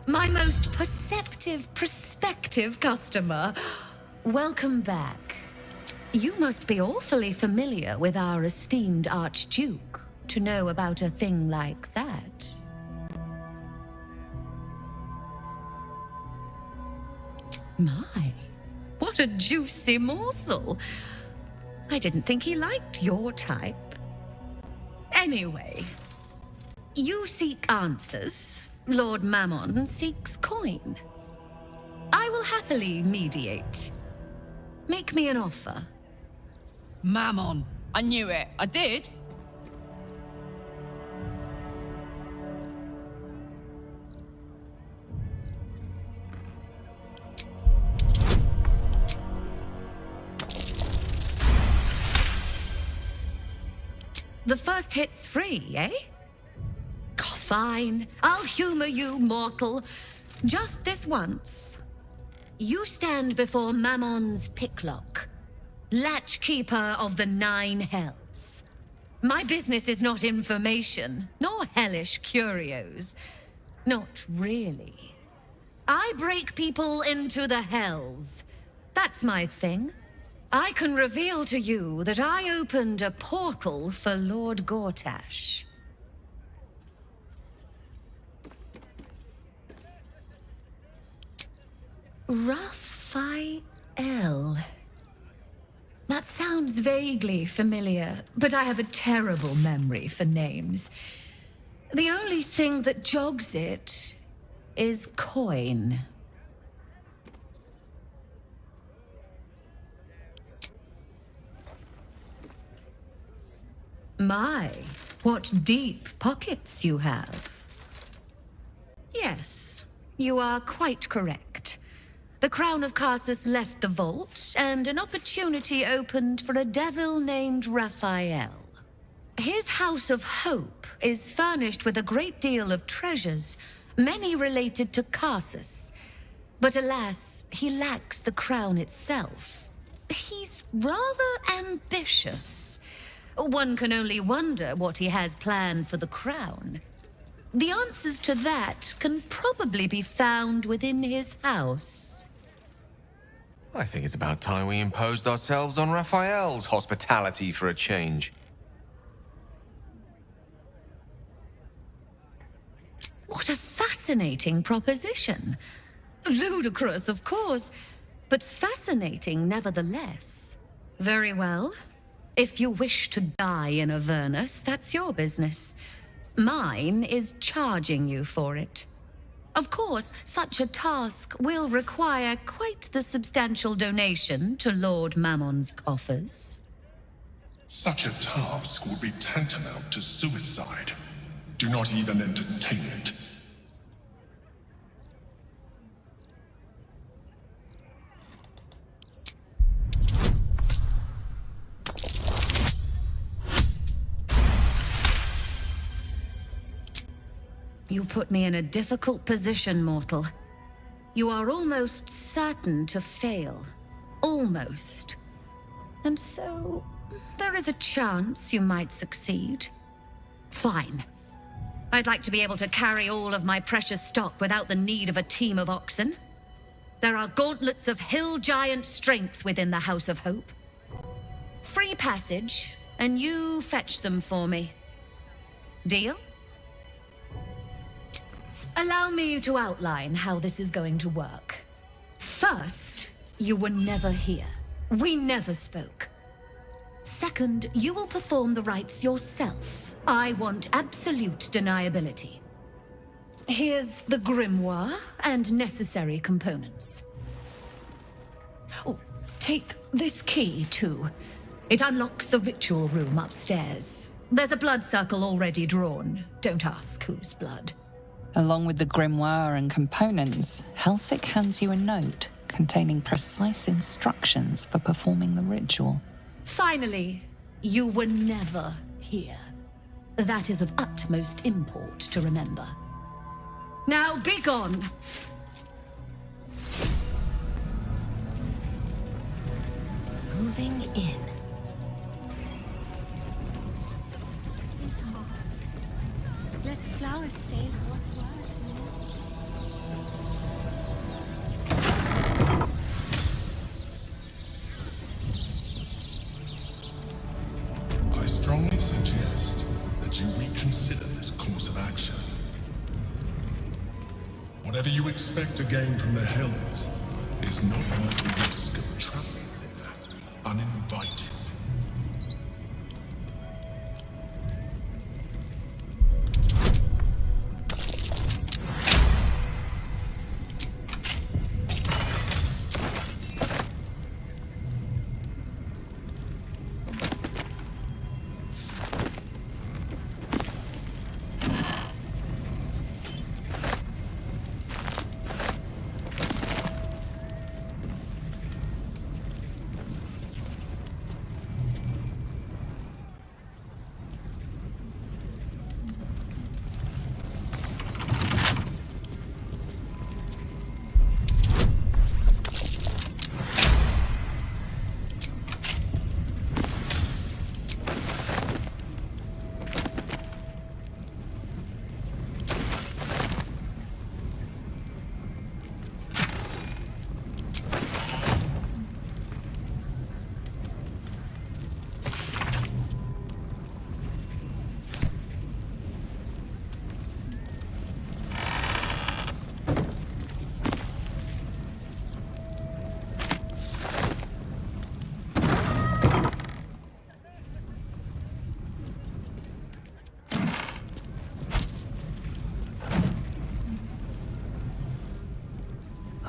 My most perceptive, prospective customer. Welcome back. You must be awfully familiar with our esteemed Archduke to know about a thing like that. My, what a juicy morsel. I didn't think he liked your type. Anyway, you seek answers. Lord Mammon seeks coin. I will happily mediate. Make me an offer. Mammon. I knew it. I did. The first hit's free, eh? Oh, fine. I'll humor you, mortal. Just this once. You stand before Mammon's picklock, latchkeeper of the 9 hells. My business is not information, nor hellish curios. Not really. I break people into the hells. That's my thing. I can reveal to you that I opened a portal for Lord Gortash. Raphael. That sounds vaguely familiar, but I have a terrible memory for names. The only thing that jogs it is coin. My, what deep pockets you have. Yes, you are quite correct. The Crown of Carsus left the vault, and an opportunity opened for a devil named Raphael. His House of Hope is furnished with a great deal of treasures, many related to Carsus. But alas, he lacks the crown itself. He's rather ambitious. One can only wonder what he has planned for the crown. The answers to that can probably be found within his house. I think it's about time we imposed ourselves on Raphael's hospitality for a change. What a fascinating proposition. Ludicrous, of course, but fascinating nevertheless. Very well. If you wish to die in Avernus, that's your business. Mine is charging you for it. Of course, such a task will require quite the substantial donation to Lord Mammon's coffers. Such a task would be tantamount to suicide. Do not even entertain it. You put me in a difficult position, mortal. You are almost certain to fail. Almost. And so, there is a chance you might succeed. Fine. I'd like to be able to carry all of my precious stock without the need of a team of oxen. There are gauntlets of hill giant strength within the House of Hope. Free passage, and you fetch them for me. Deal? Allow me to outline how this is going to work. First, you were never here. We never spoke. Second, you will perform the rites yourself. I want absolute deniability. Here's the grimoire and necessary components. Oh, take this key, too. It unlocks the ritual room upstairs. There's a blood circle already drawn. Don't ask whose blood. Along with the grimoire and components, Helsik hands you a note containing precise instructions for performing the ritual. Finally, you were never here. That is of utmost import to remember. Now be gone! Moving in. Let flowers say what consider this course of action. Whatever you expect to gain from the Hells is not worth the risk of traveling there uninvited.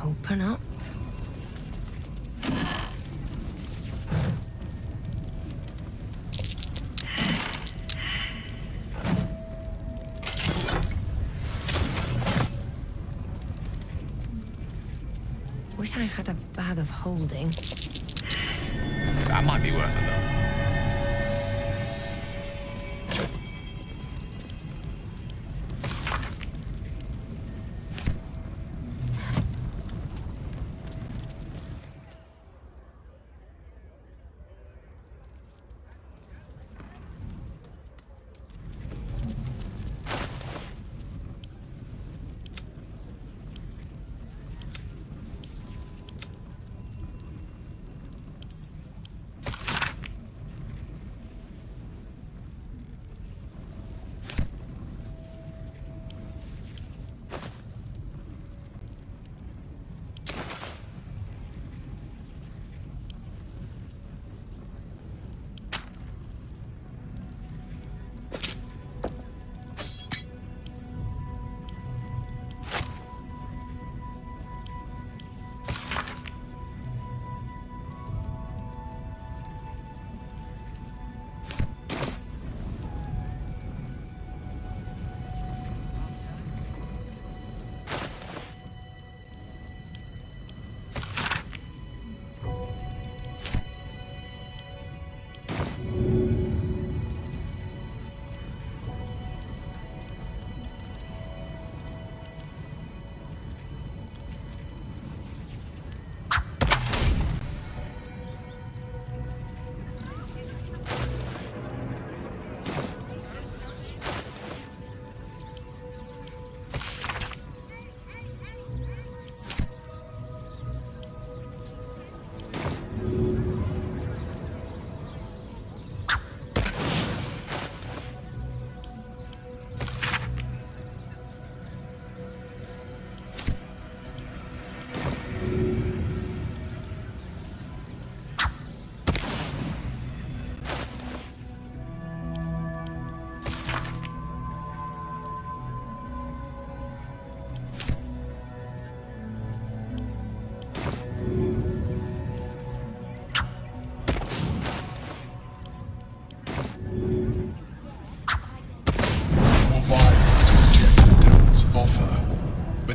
Open up. Wish I had a bag of holding. That might be worth a look.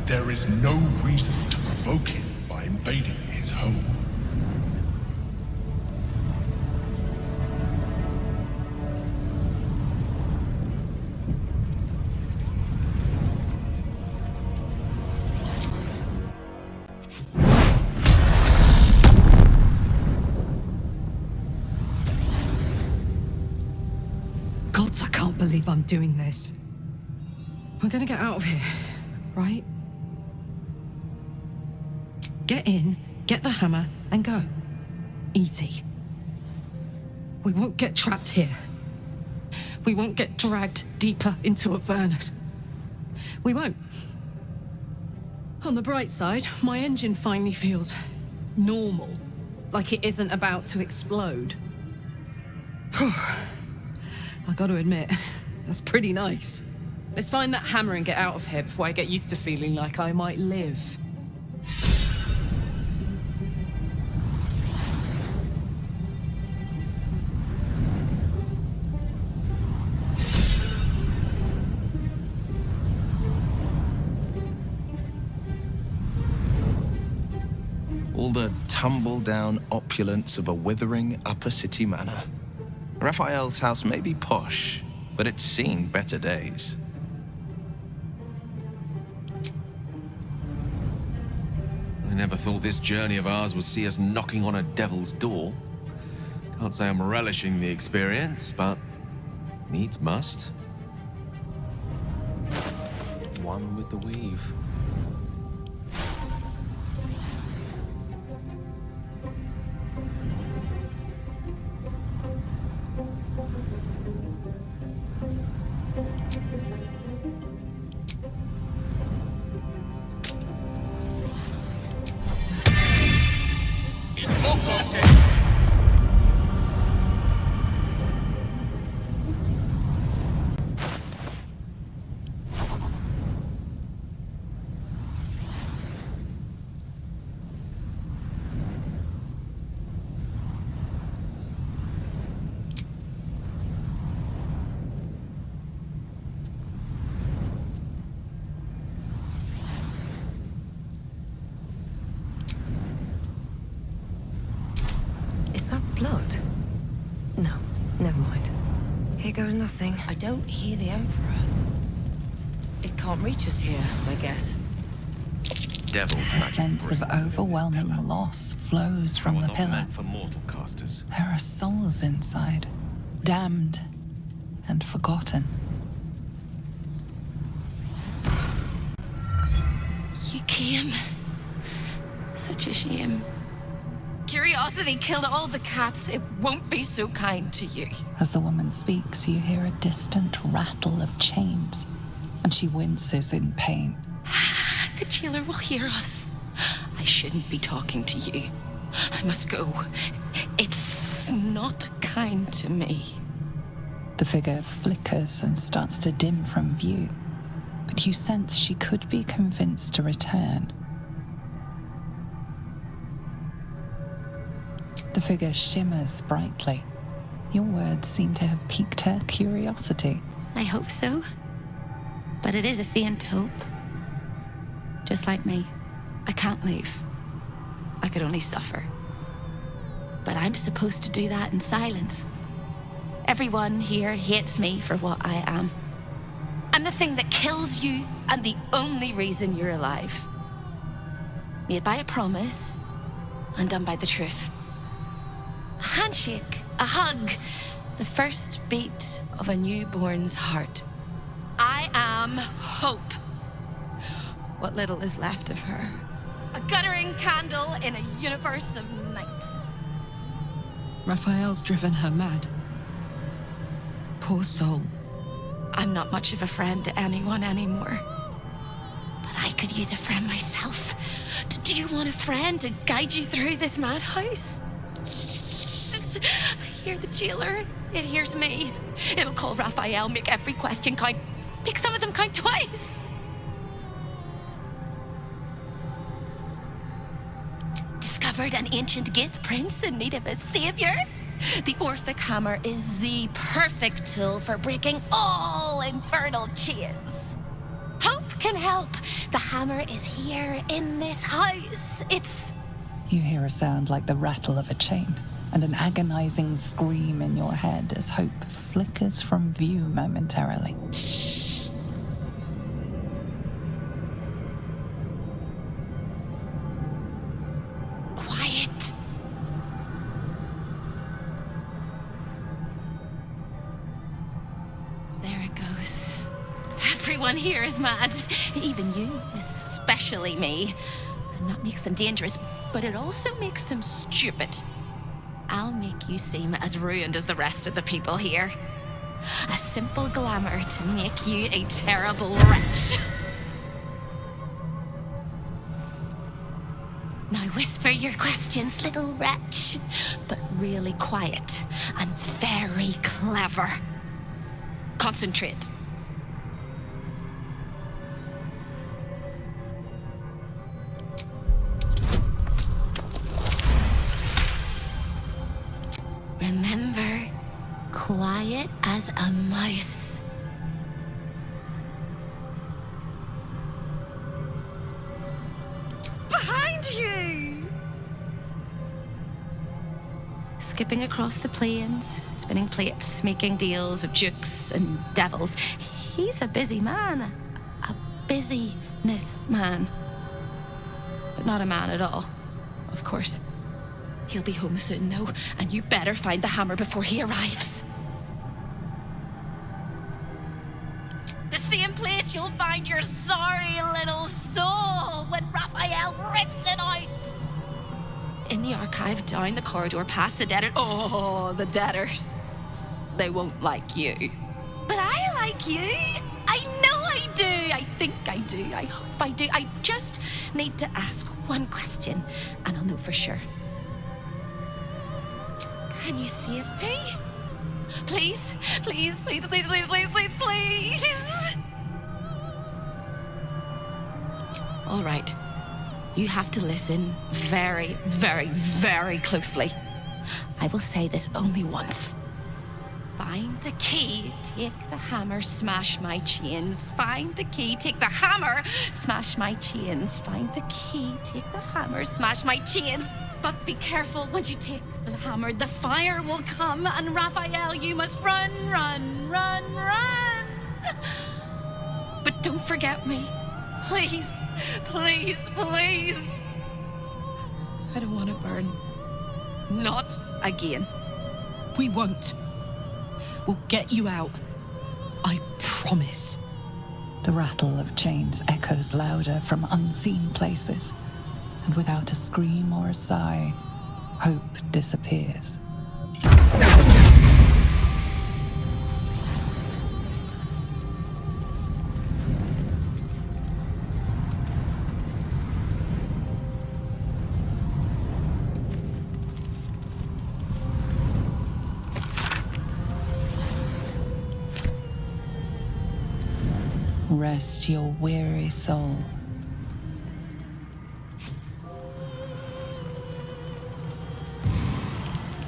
There is no reason to provoke him by invading his home. Gods, I can't believe I'm doing this. We're gonna get out of here, right? Get in, get the hammer, and go. Easy. We won't get trapped here. We won't get dragged deeper into Avernus. We won't. On the bright side, my engine finally feels normal. Like it isn't about to explode. I gotta admit, that's pretty nice. Let's find that hammer and get out of here before I get used to feeling like I might live. All the tumble-down opulence of a withering upper city manor. Raphael's house may be posh, but it's seen better days. I never thought this journey of ours would see us knocking on a devil's door. Can't say I'm relishing the experience, but needs must. One with the weave. Blood? No, never mind. Here goes nothing. I don't hear the Emperor. It can't reach us here, I guess. Devil's A sense of overwhelming loss flows from the pillar. For mortal casters. There are souls inside, damned and forgotten. You came. Such a shame. Curiosity killed all the cats. It won't be so kind to you. As the woman speaks, you hear a distant rattle of chains, and she winces in pain. The jailer will hear us. I shouldn't be talking to you. I must go. It's not kind to me. The figure flickers and starts to dim from view, but you sense she could be convinced to return. The figure shimmers brightly. Your words seem to have piqued her curiosity. I hope so. But it is a faint hope. Just like me. I can't leave. I could only suffer. But I'm supposed to do that in silence. Everyone here hates me for what I am. I'm the thing that kills you and the only reason you're alive. Made by a promise, undone by the truth. A handshake, a hug, the first beat of a newborn's heart. I am hope. What little is left of her. A guttering candle in a universe of night. Raphael's driven her mad. Poor soul. I'm not much of a friend to anyone anymore. But I could use a friend myself. Do you want a friend to guide you through this madhouse? I hear the jailer. It hears me. It'll call Raphael, make every question count. Make some of them count twice. Discovered an ancient Gith prince in need of a savior. The Orphic hammer is the perfect tool for breaking all infernal chains. Hope can help. The hammer is here in this house. It's... You hear a sound like the rattle of a chain, and an agonizing scream in your head as hope flickers from view momentarily. Shh. Quiet. There it goes. Everyone here is mad. Even you, especially me. And that makes them dangerous, but it also makes them stupid. I'll make you seem as ruined as the rest of the people here. A simple glamour to make you a terrible wretch. Now whisper your questions, little wretch, but really quiet and very clever. Concentrate. Remember, quiet as a mouse. Behind you! Skipping across the plains, spinning plates, making deals with dukes and devils. He's a busy man. A busyness man. But not a man at all, of course. He'll be home soon, though, and you better find the hammer before he arrives. The same place you'll find your sorry little soul when Raphael rips it out. In the archive, down the corridor, past the debtor. Oh, the debtors. They won't like you. But I like you. I know I do. I think I do. I hope I do. I just need to ask one question, and I'll know for sure. Can you save me? Please, please, please, please, please, please, please, please. All right. You have to listen very, very, very closely. I will say this only once. Find the key, take the hammer, smash my chains. Find the key, take the hammer, smash my chains. Find the key, take the hammer, smash my chains. But be careful, once you take the hammer, the fire will come, and Raphael, you must run, run, run, run. But don't forget me. Please, please, please. I don't want to burn. Not again. We won't. We'll get you out. I promise. The rattle of chains echoes louder from unseen places, and without a scream or a sigh, hope disappears. Rest your weary soul.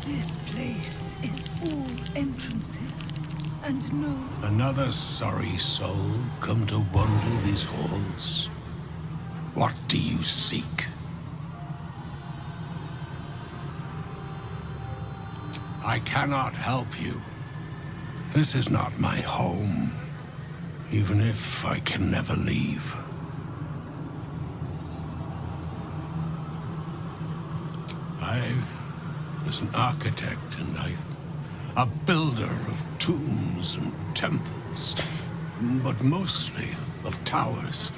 This place is all entrances, and no... Another sorry soul come to wander these halls. What do you seek? I cannot help you. This is not my home, even if I can never leave. I was an architect in life, a builder of tombs and temples, but mostly of towers.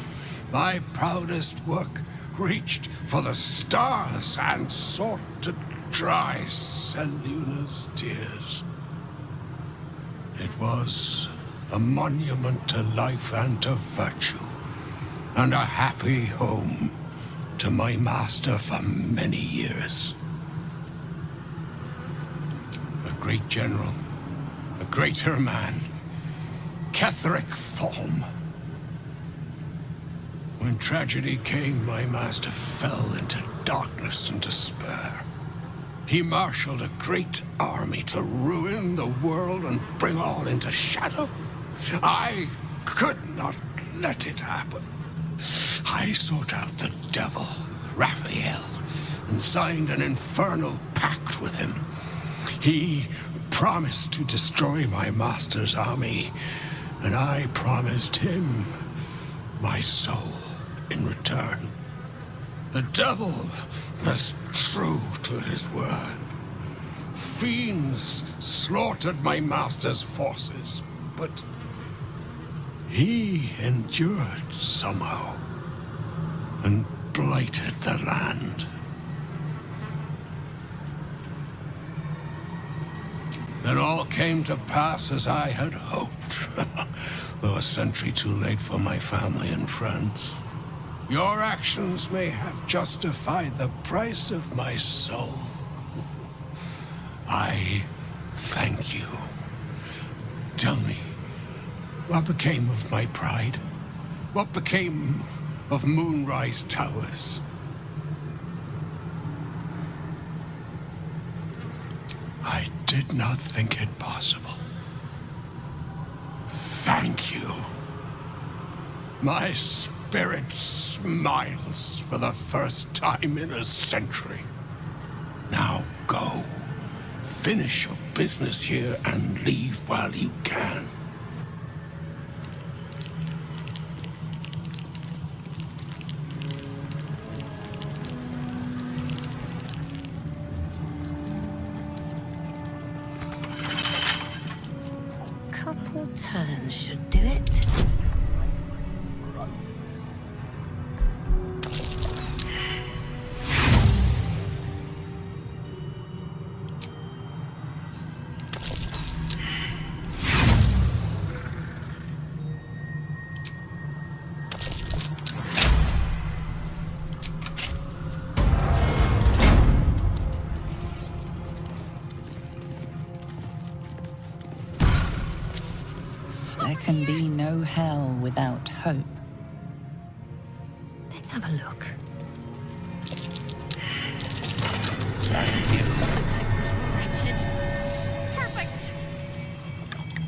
My proudest work reached for the stars and sought to dry Seluna's tears. It was a monument to life and to virtue, and a happy home to my master for many years. A great general, a greater man, Ketheric Thorm. When tragedy came, my master fell into darkness and despair. He marshaled a great army to ruin the world and bring all into shadow. I could not let it happen. I sought out the devil, Raphael, and signed an infernal pact with him. He promised to destroy my master's army, and I promised him my soul in return. The devil was true to his word. Fiends slaughtered my master's forces, but he endured somehow and blighted the land. Then all came to pass as I had hoped, though a century too late for my family and friends. Your actions may have justified the price of my soul. I thank you. Tell me, what became of my pride? What became of Moonrise Towers? I did not think it possible. Thank you. My spirit smiles for the first time in a century. Now go. Finish your business here and leave while you can. Couple turns should do it. There can be no hell without hope. Let's have a look. Wretched. Perfect.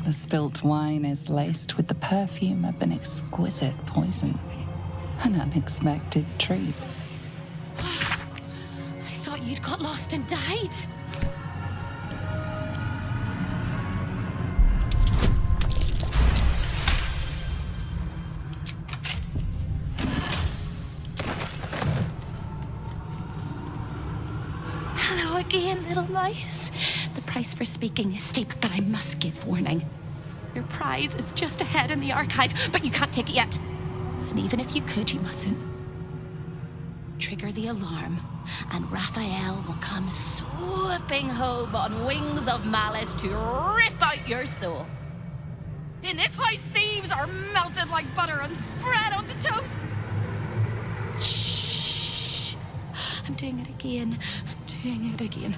The spilt wine is laced with the perfume of an exquisite poison. An unexpected treat. I thought you'd got lost and died. Hello again, little mouse. The price for speaking is steep, but I must give warning. Your prize is just ahead in the archive, but you can't take it yet. And even if you could, you mustn't. Trigger the alarm, and Raphael will come swooping home on wings of malice to rip out your soul. In this house, thieves are melted like butter and spread onto toast. Shh. I'm doing it again. I'm doing it again.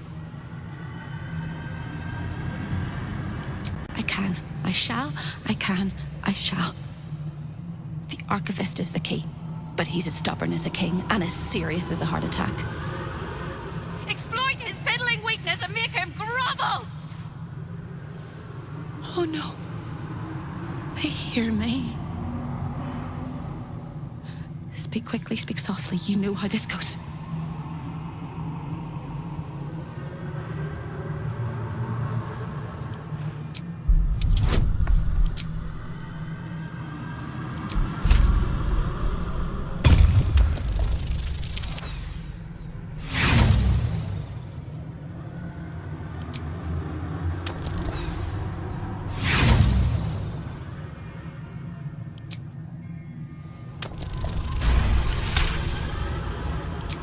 I can. I shall. I can. I shall. The archivist is the key, but he's as stubborn as a king and as serious as a heart attack. Exploit his fiddling weakness and make him grovel! Oh no. They hear me. Speak quickly, speak softly. You know how this goes.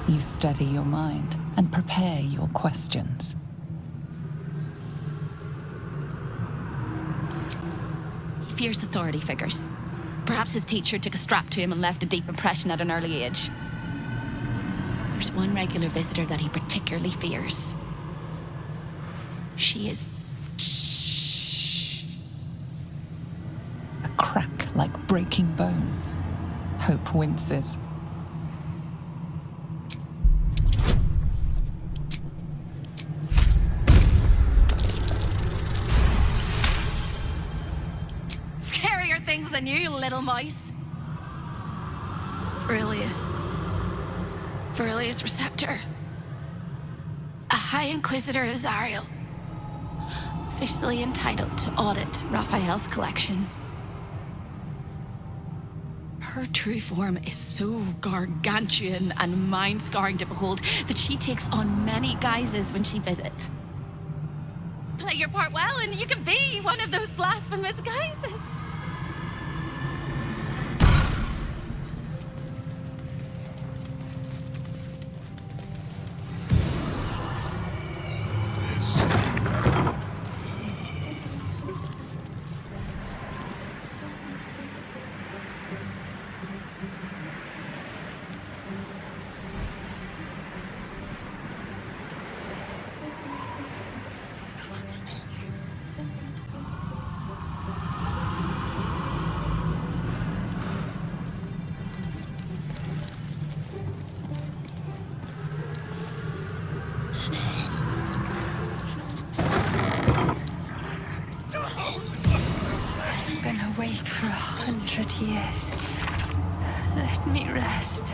You steady your mind and prepare your questions. He fears authority figures. Perhaps his teacher took a strap to him and left a deep impression at an early age. There's one regular visitor that he particularly fears. She is... Shh. A crack like breaking bone. Hope winces. Things than you, little mouse. Verilius Receptor. A High Inquisitor of Zariel. Officially entitled to audit Raphael's collection. Her true form is so gargantuan and mind-scarring to behold that she takes on many guises when she visits. Play your part well and you can be one of those blasphemous guises. Yes. Let me rest.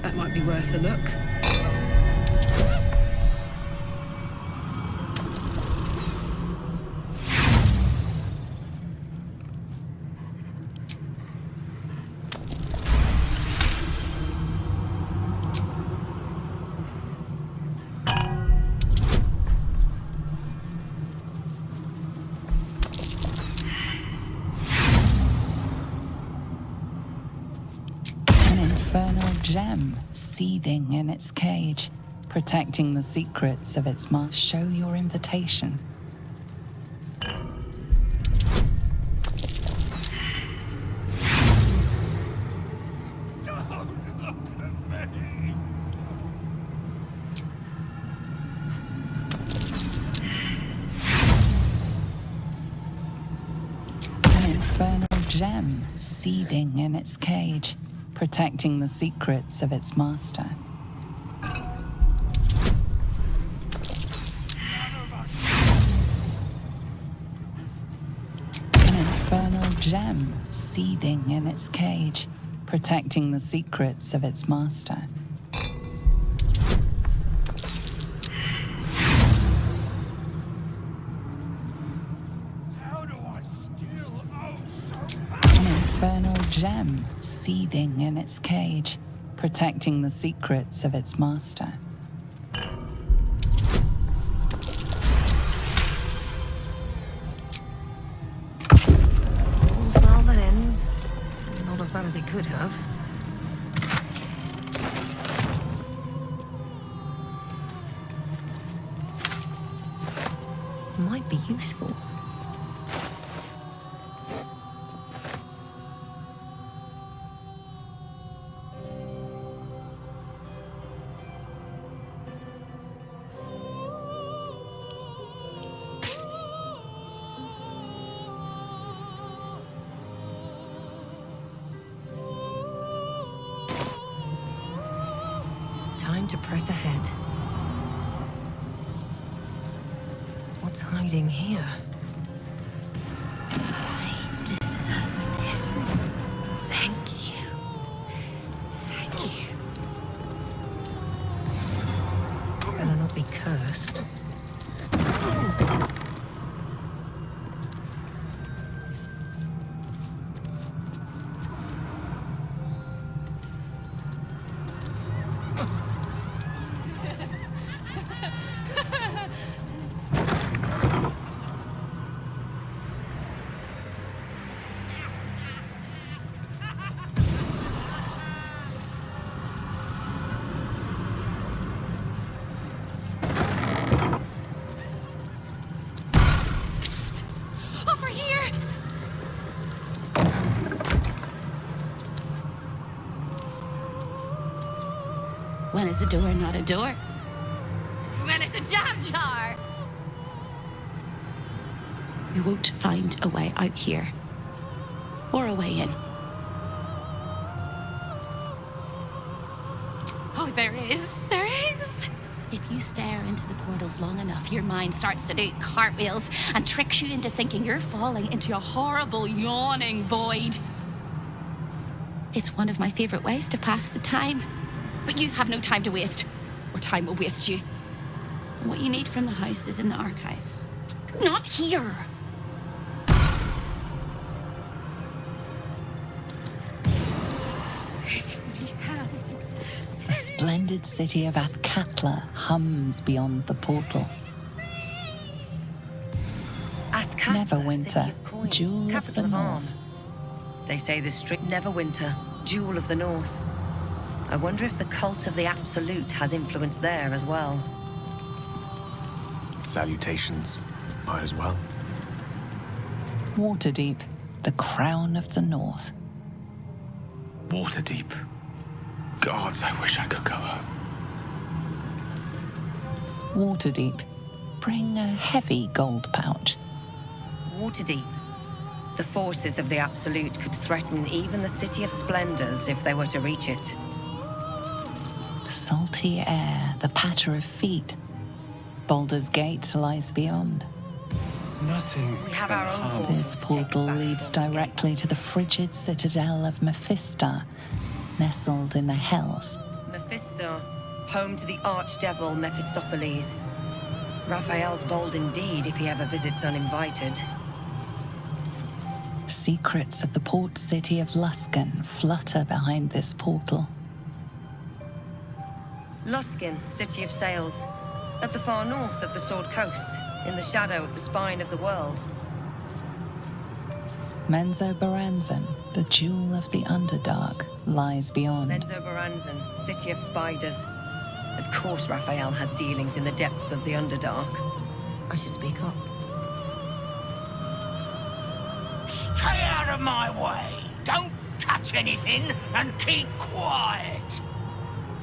That might be worth a look. Infernal gem seething in its cage, protecting the secrets of its master. Show your invitation. An infernal gem seething in its cage, protecting the secrets of its master. An infernal gem seething in its cage, protecting the secrets of its master. Infernal gem seething in its cage, protecting the secrets of its master. Well, that ends. Not as bad as it could have. Might be useful. Time to press ahead. What's hiding here? I deserve this. Thank you. Thank you. Better not be cursed. When is a door not a door? When it's a jam jar! You won't find a way out here. Or a way in. Oh, there is. There is. If you stare into the portals long enough, your mind starts to do cartwheels and tricks you into thinking you're falling into a horrible, yawning void. It's one of my favorite ways to pass the time. But you have no time to waste, or time will waste you. And what you need from the house is in the archive. Not here! The splendid city of Athkatla hums beyond the portal. Neverwinter, jewel of the north. They say the strict Neverwinter, jewel of the north. I wonder if the cult of the Absolute has influence there as well. Salutations. Might as well. Waterdeep, the crown of the north. Waterdeep. Gods, I wish I could go home. Waterdeep, bring a heavy gold pouch. Waterdeep. The forces of the Absolute could threaten even the City of Splendors if they were to reach it. Salty air, the patter of feet. Baldur's Gate lies beyond. Nothing. We have our own portal This to take portal us back leads to those directly to the frigid citadel of Mephisto, nestled in the Hells. Mephisto, home to the archdevil Mephistopheles. Raphael's bold indeed if he ever visits uninvited. Secrets of the port city of Luskan flutter behind this portal. Luskan, city of sails, at the far north of the Sword Coast, in the shadow of the spine of the world. Menzoberranzan, the jewel of the Underdark, lies beyond. Menzoberranzan, city of spiders. Of course Raphael has dealings in the depths of the Underdark. I should speak up. Stay out of my way! Don't touch anything and keep quiet!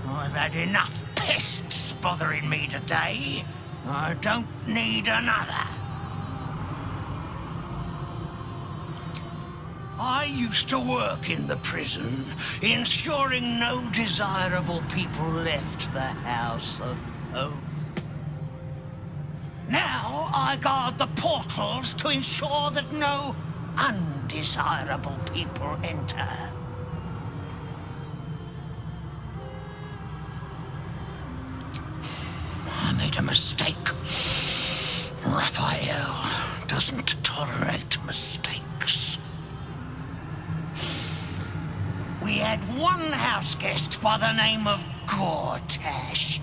I've had enough pests bothering me today. I don't need another. I used to work in the prison, ensuring no desirable people left the House of Hope. Now I guard the portals to ensure that no undesirable people enter. I made a mistake. Raphael doesn't tolerate mistakes. We had one house guest by the name of Gortash.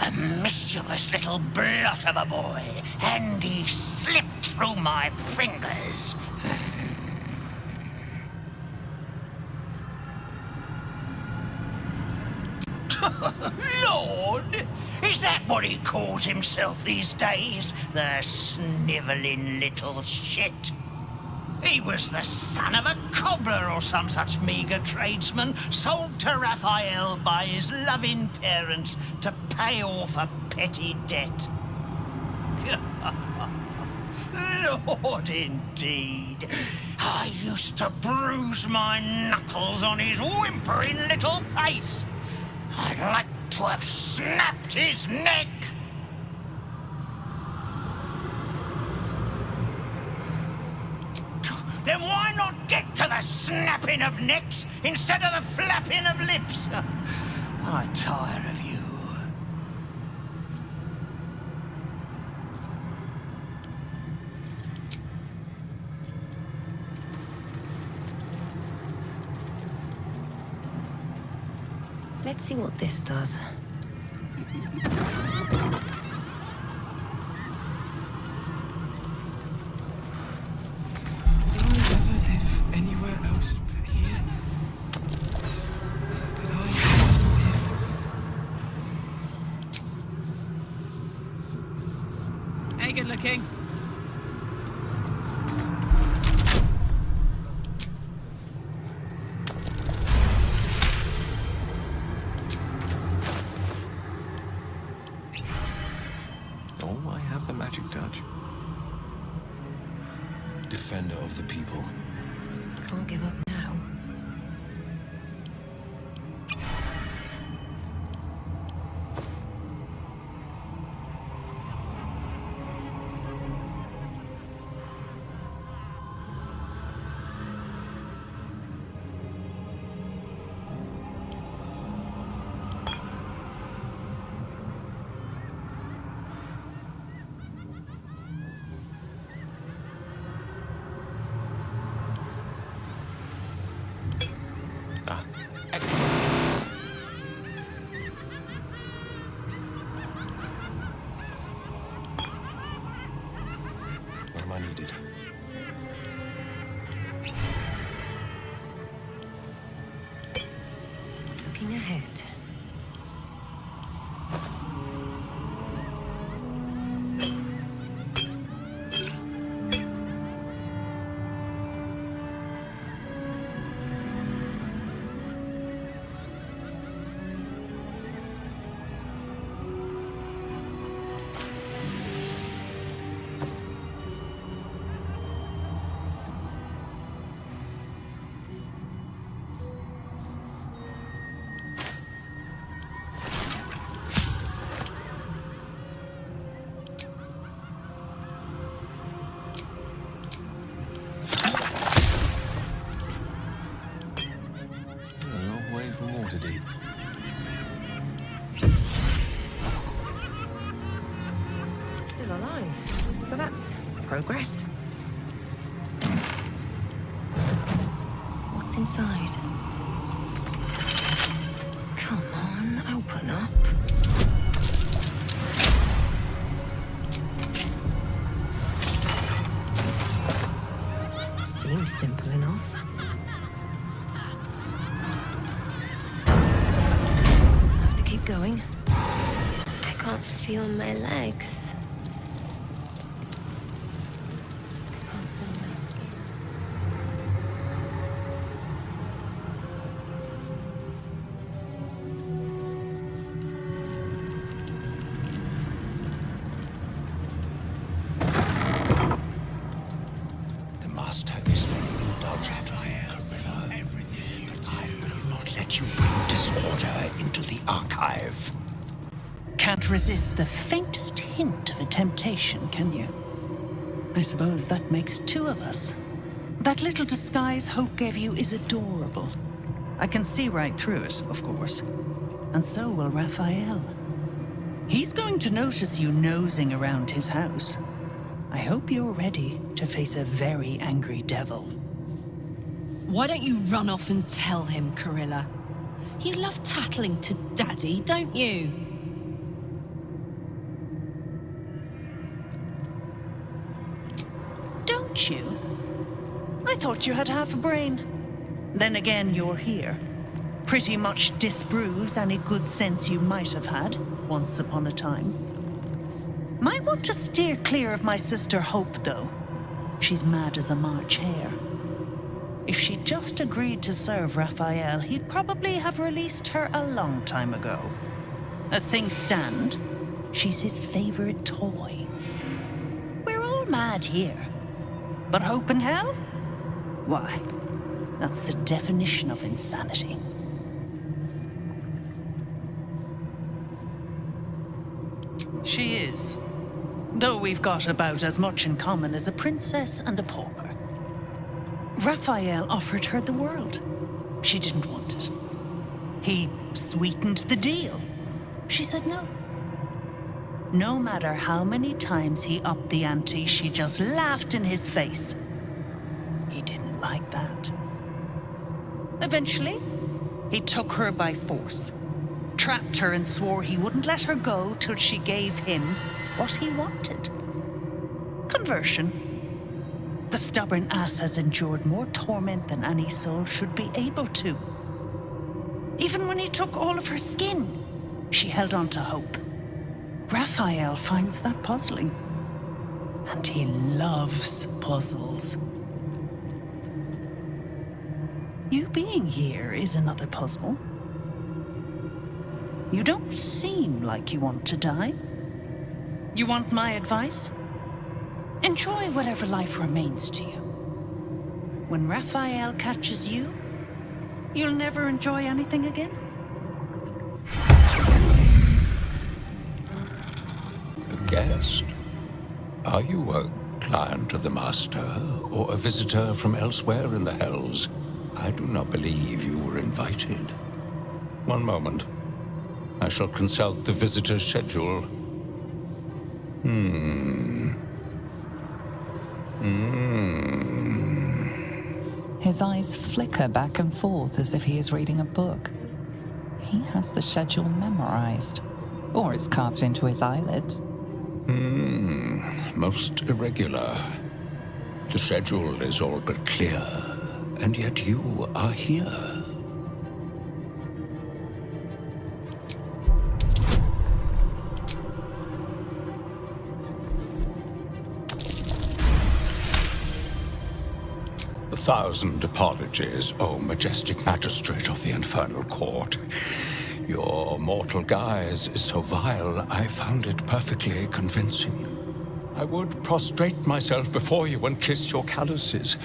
A mischievous little blot of a boy, and he slipped through my fingers. Lord, is that what he calls himself these days? The snivelling little shit? He was the son of a cobbler or some such meager tradesman, sold to Raphael by his loving parents to pay off a petty debt. Lord, indeed. I used to bruise my knuckles on his whimpering little face. I'd like to have snapped his neck. Then why not get to the snapping of necks instead of the flapping of lips? I tire of you. Let's see what this does. Hey, good looking. Oh, I have the magic touch. Defender of the people. Can't give up now. progress. What's inside? Come on, open up. Seems simple enough. Have to keep going. I can't feel my legs. I can't feel my skin. The Master is very indulgent. I will not let you bring disorder into the archive. Can't resist the faintest hint of a temptation, can you? I suppose that makes two of us. That little disguise Hope gave you is adorable. I can see right through it, of course. And so will Raphael. He's going to notice you nosing around his house. I hope you're ready to face a very angry devil. Why don't you run off and tell him, Corilla? You love tattling to Daddy, don't you? Don't you? I thought you had half a brain. Then again, you're here. Pretty much disproves any good sense you might have had once upon a time. Might want to steer clear of my sister Hope, though. She's mad as a March hare. If she'd just agreed to serve Raphael, he'd probably have released her a long time ago. As things stand, she's his favorite toy. We're all mad here. But Hope in hell? Why, that's the definition of insanity. She is. Though we've got about as much in common as a princess and a pauper. Raphael offered her the world. She didn't want it. He sweetened the deal. She said no. No matter how many times he upped the ante, she just laughed in his face. He didn't like that. Eventually, he took her by force, trapped her and swore he wouldn't let her go till she gave him what he wanted. Conversion. The stubborn ass has endured more torment than any soul should be able to. Even when he took all of her skin, she held on to hope. Raphael finds that puzzling. And he loves puzzles. You being here is another puzzle. You don't seem like you want to die. You want my advice? Enjoy whatever life remains to you. When Raphael catches you, you'll never enjoy anything again. A guest? Are you a client of the Master, or a visitor from elsewhere in the Hells? I do not believe you were invited. One moment. I shall consult the visitor's schedule. His eyes flicker back and forth as if he is reading a book. He has the schedule memorized, or it's carved into his eyelids. Most irregular. The schedule is all but clear, and yet you are here. A thousand apologies, O majestic magistrate of the infernal court. Your mortal guise is so vile, I found it perfectly convincing. I would prostrate myself before you and kiss your calluses,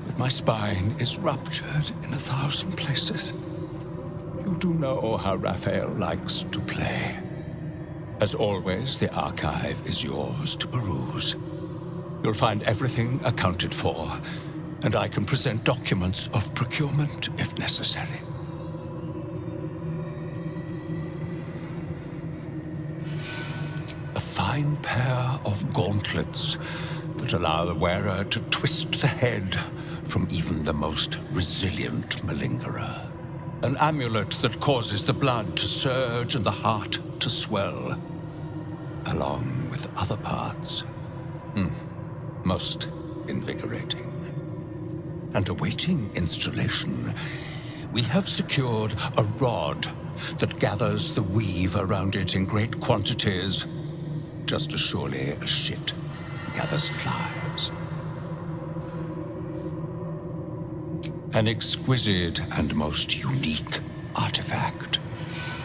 but my spine is ruptured in 1,000 places. You do know how Raphael likes to play. As always, the archive is yours to peruse. You'll find everything accounted for, and I can present documents of procurement if necessary. A fine pair of gauntlets that not allow the wearer to twist the head from even the most resilient malingerer. An amulet that causes the blood to surge and the heart to swell, along with other parts. Most invigorating. And awaiting installation, we have secured a rod that gathers the weave around it in great quantities, just as surely as shit gathers flies. An exquisite and most unique artifact,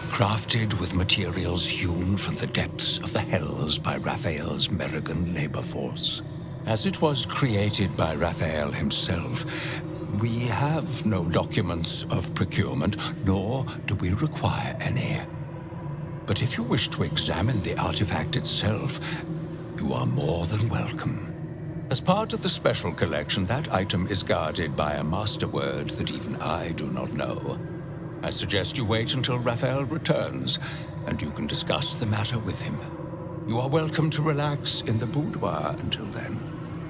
crafted with materials hewn from the depths of the hells by Raphael's Merrigan labor force. As it was created by Raphael himself, we have no documents of procurement, nor do we require any. But if you wish to examine the artifact itself, you are more than welcome. As part of the special collection, that item is guarded by a master word that even I do not know. I suggest you wait until Raphael returns, and you can discuss the matter with him. You are welcome to relax in the boudoir until then.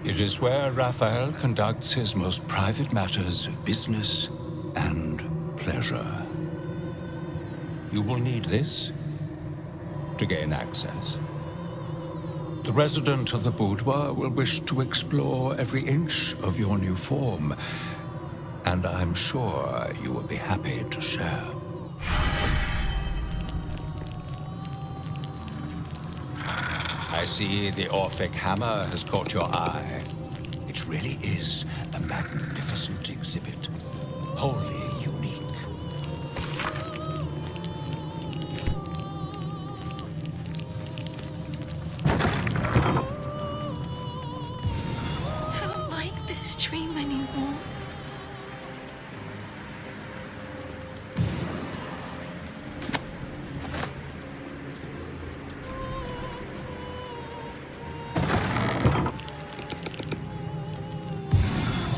It is where Raphael conducts his most private matters of business and pleasure. You will need this to gain access. The resident of the boudoir will wish to explore every inch of your new form, and I'm sure you will be happy to share. I see the Orphic hammer has caught your eye. It really is a magnificent exhibit, wholly unique. I don't like this dream anymore.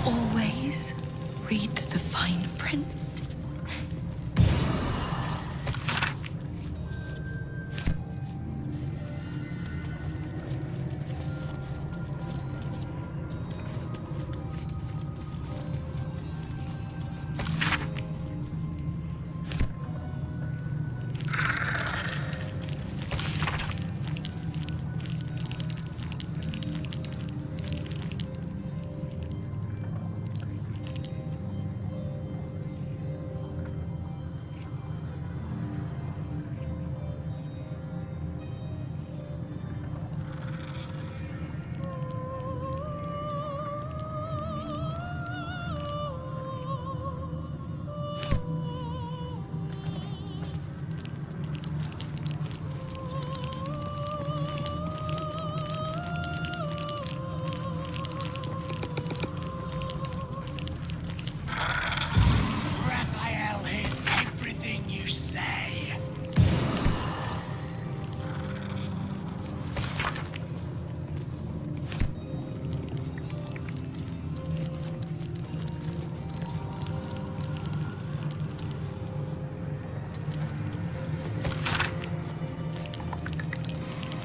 Always read the fine print. Raphael hears everything you say.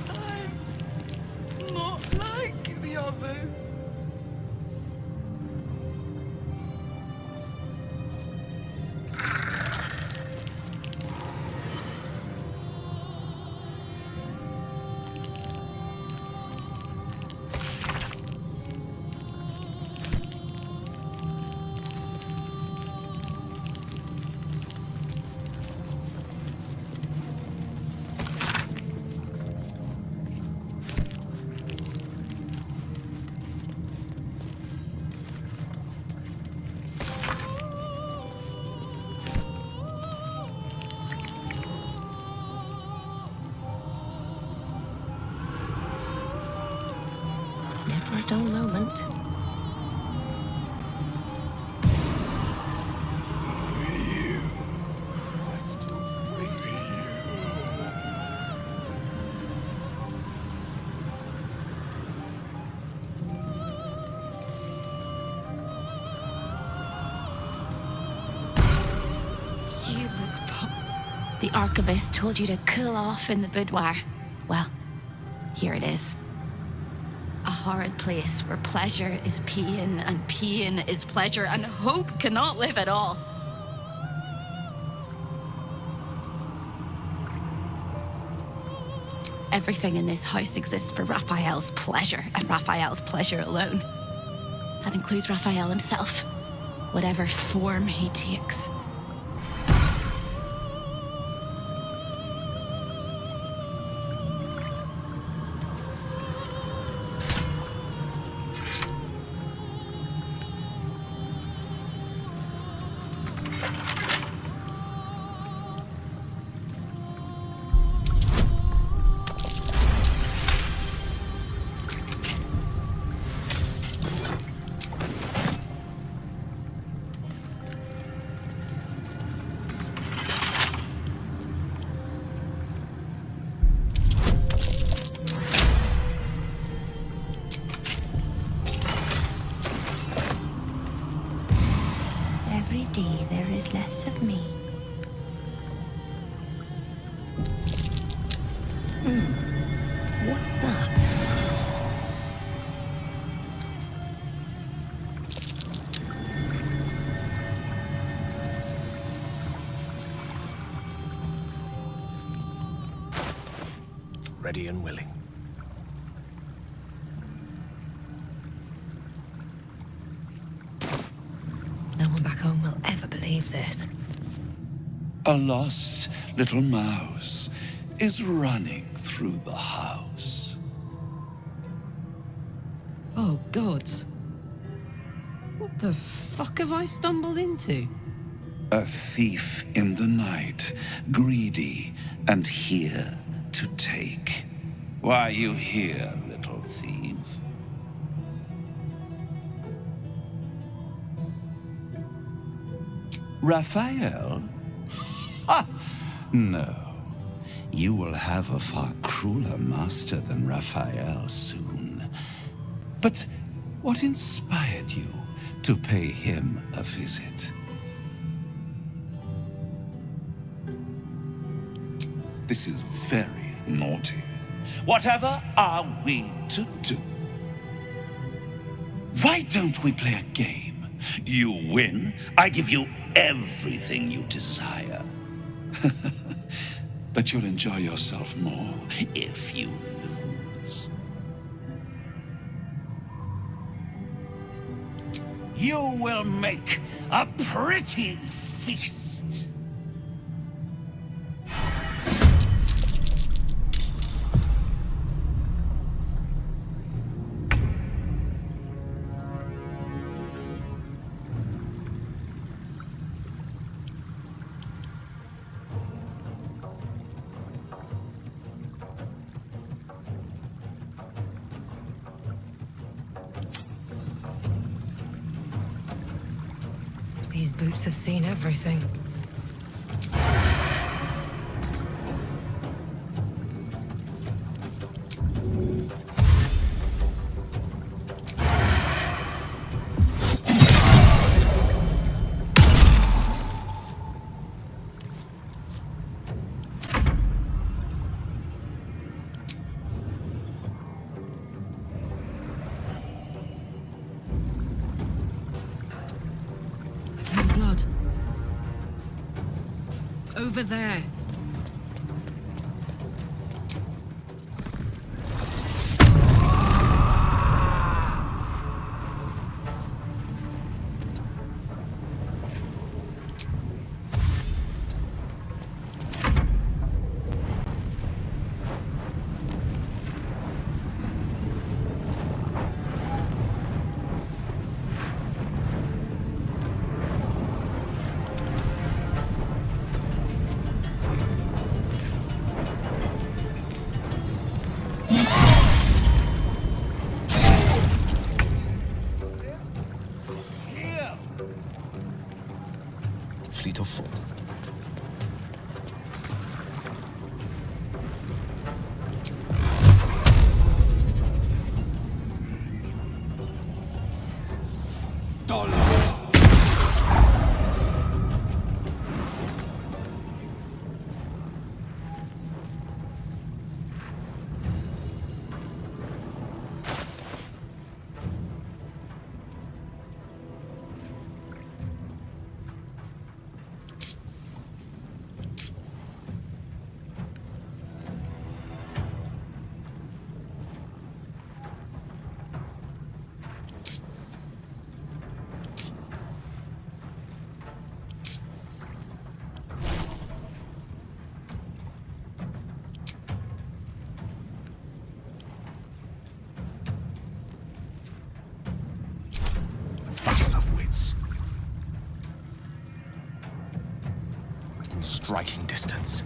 I'm not like the others. Never a dull moment. You look The archivist told you to cool off in the boudoir. Well, here it is. A horrid place where pleasure is pain and pain is pleasure and hope cannot live at all. Everything in this house exists for Raphael's pleasure and Raphael's pleasure alone. That includes Raphael himself, whatever form he takes. Every day there is less of me. What's that? Ready and willing. No one back home will ever believe this. A lost little mouse is running through the house. Oh, gods. What the fuck have I stumbled into? A thief in the night, greedy and here to take. Why are you here, little thief? Raphael? Ha! No. You will have a far crueler master than Raphael soon. But what inspired you to pay him a visit? This is very naughty. Whatever are we to do? Why don't we play a game? You win, I give you everything you desire. But you'll enjoy yourself more if you lose. You will make a pretty feast. These boots have seen everything. Blood. Over there. Fleet of foot. striking distance.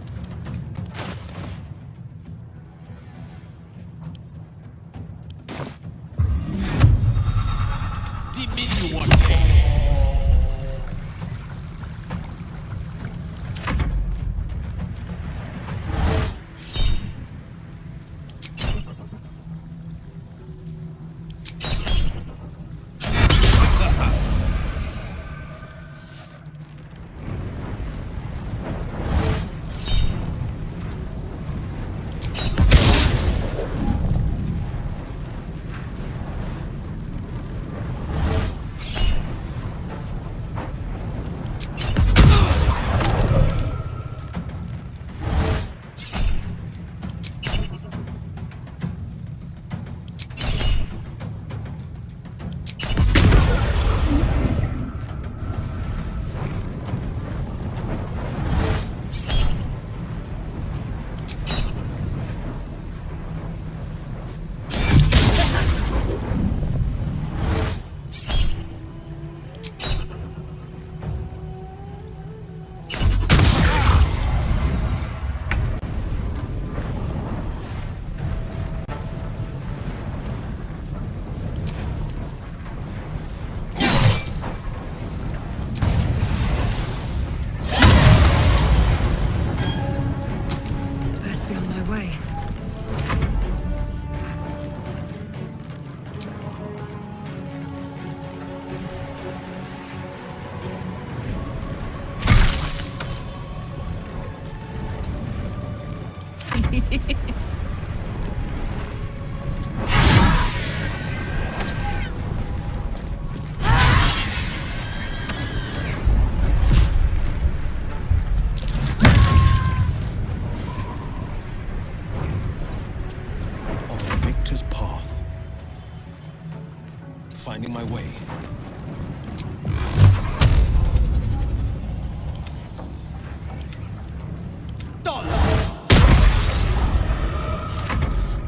Finding my way.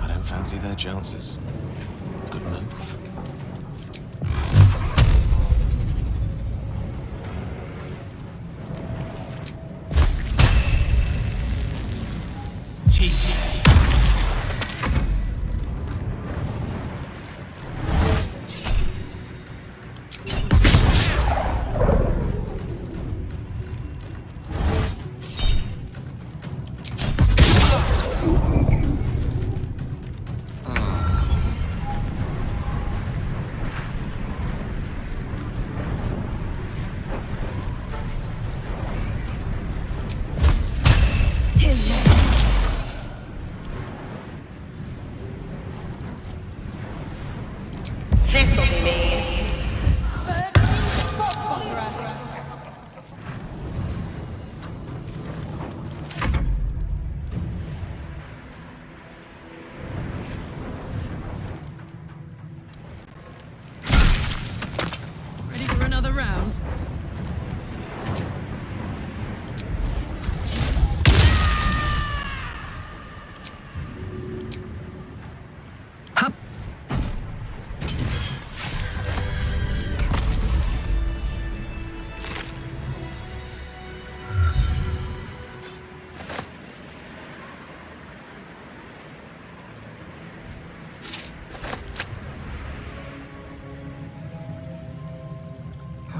I don't fancy their chances. Good move.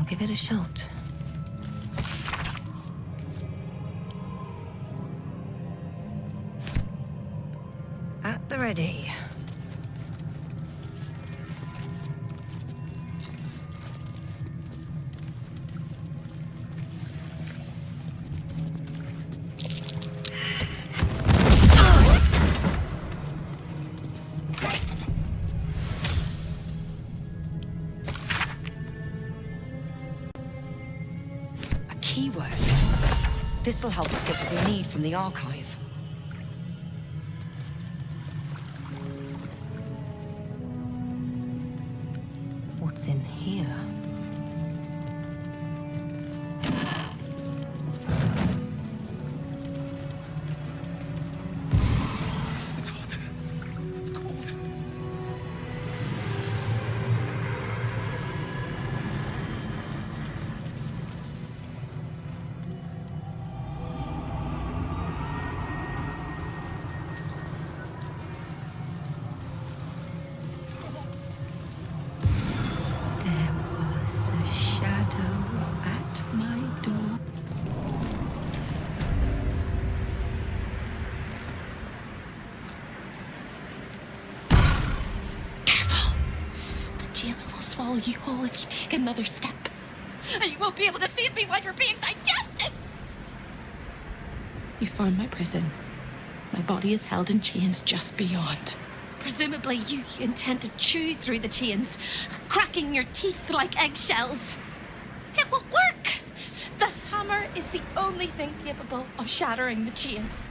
Give it a shot. At the ready. Keyword. This'll help us get what we need from the archive. What's in here? It's hot. It's cold. kill you all if you take another step. And you won't be able to save me while you're being digested! You found my prison. My body is held in chains just beyond. Presumably you intend to chew through the chains, cracking your teeth like eggshells. It will work! The hammer is the only thing capable of shattering the chains.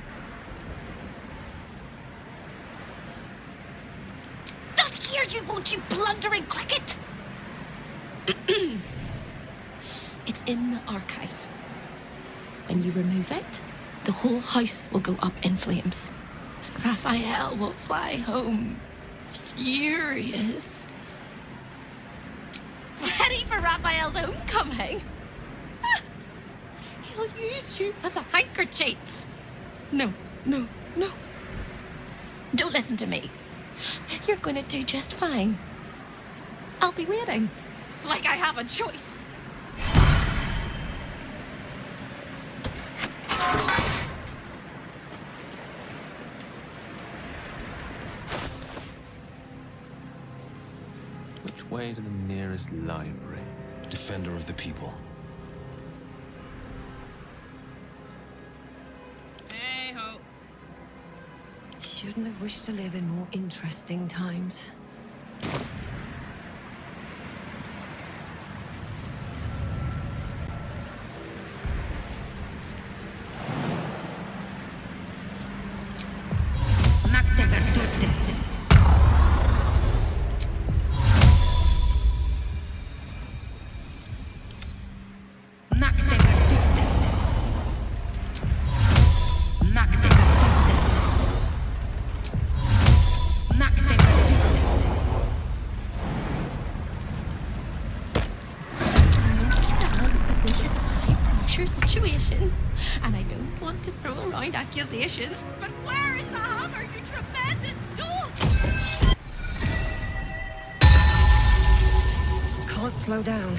Not here, you won't, you blundering cricket! It's in the archive. When you remove it, the whole house will go up in flames. Raphael will fly home, furious. Ready for Raphael's homecoming? He'll use you as a handkerchief. No. Don't listen to me. You're going to do just fine. I'll be waiting, like I have a choice. Which way to the nearest library? Defender of the people. Hey-ho. Shouldn't have wished to live in more interesting times. Situation, and I don't want to throw around accusations, but where is the hammer, you tremendous dolt? Can't slow down.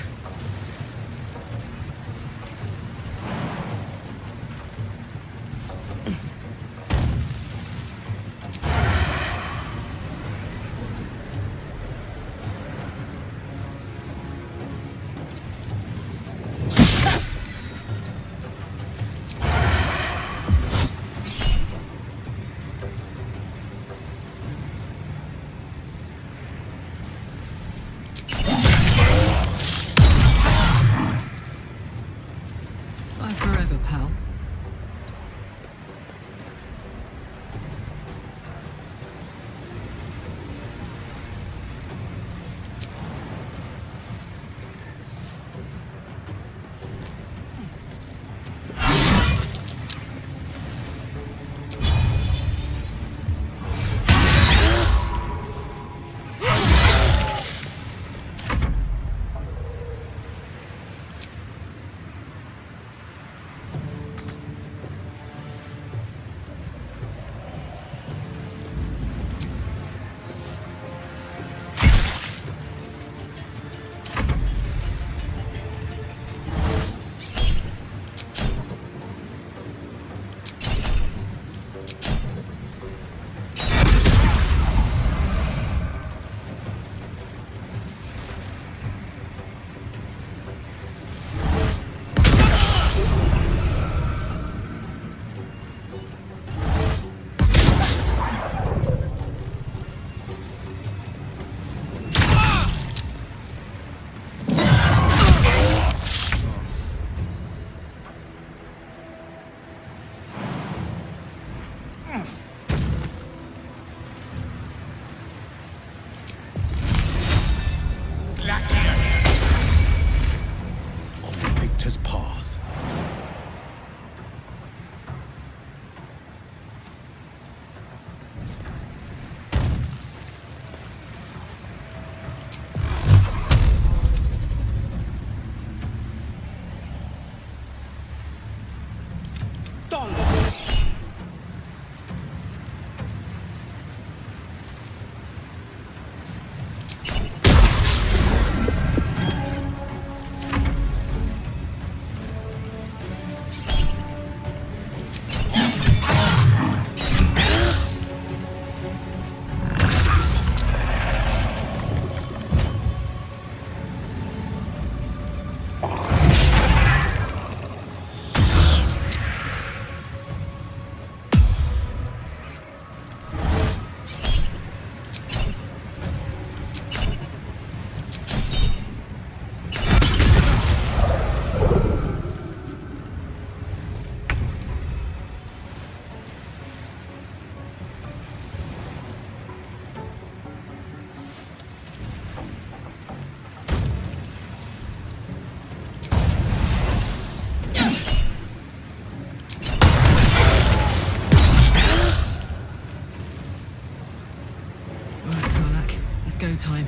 go time.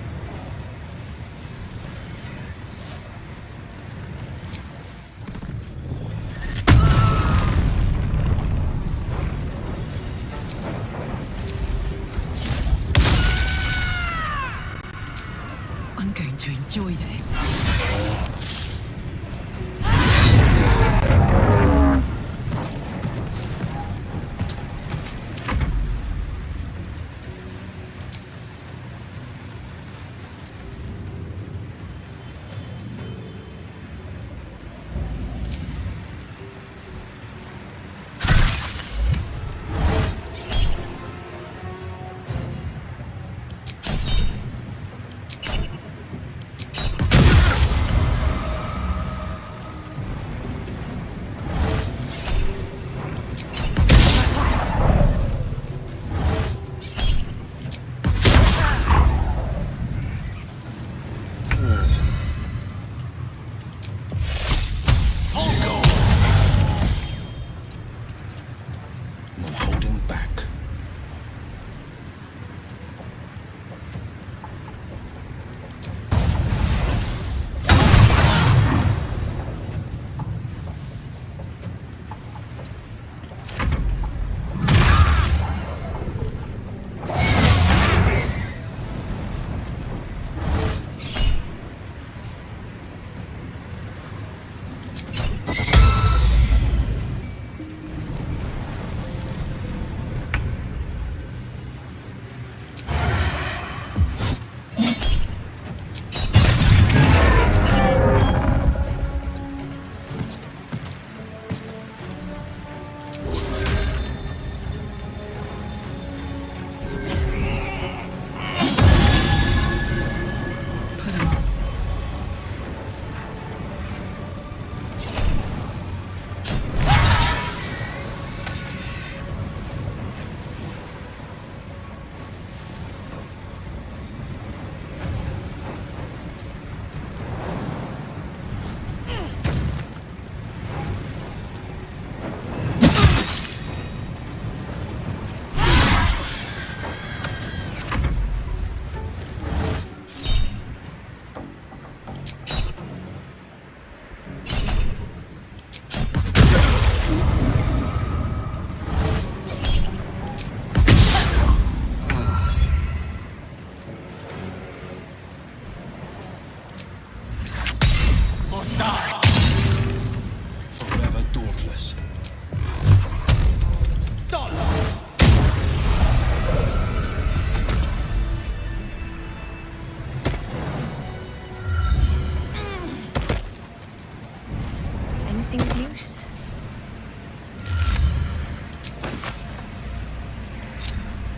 I'm going to enjoy this.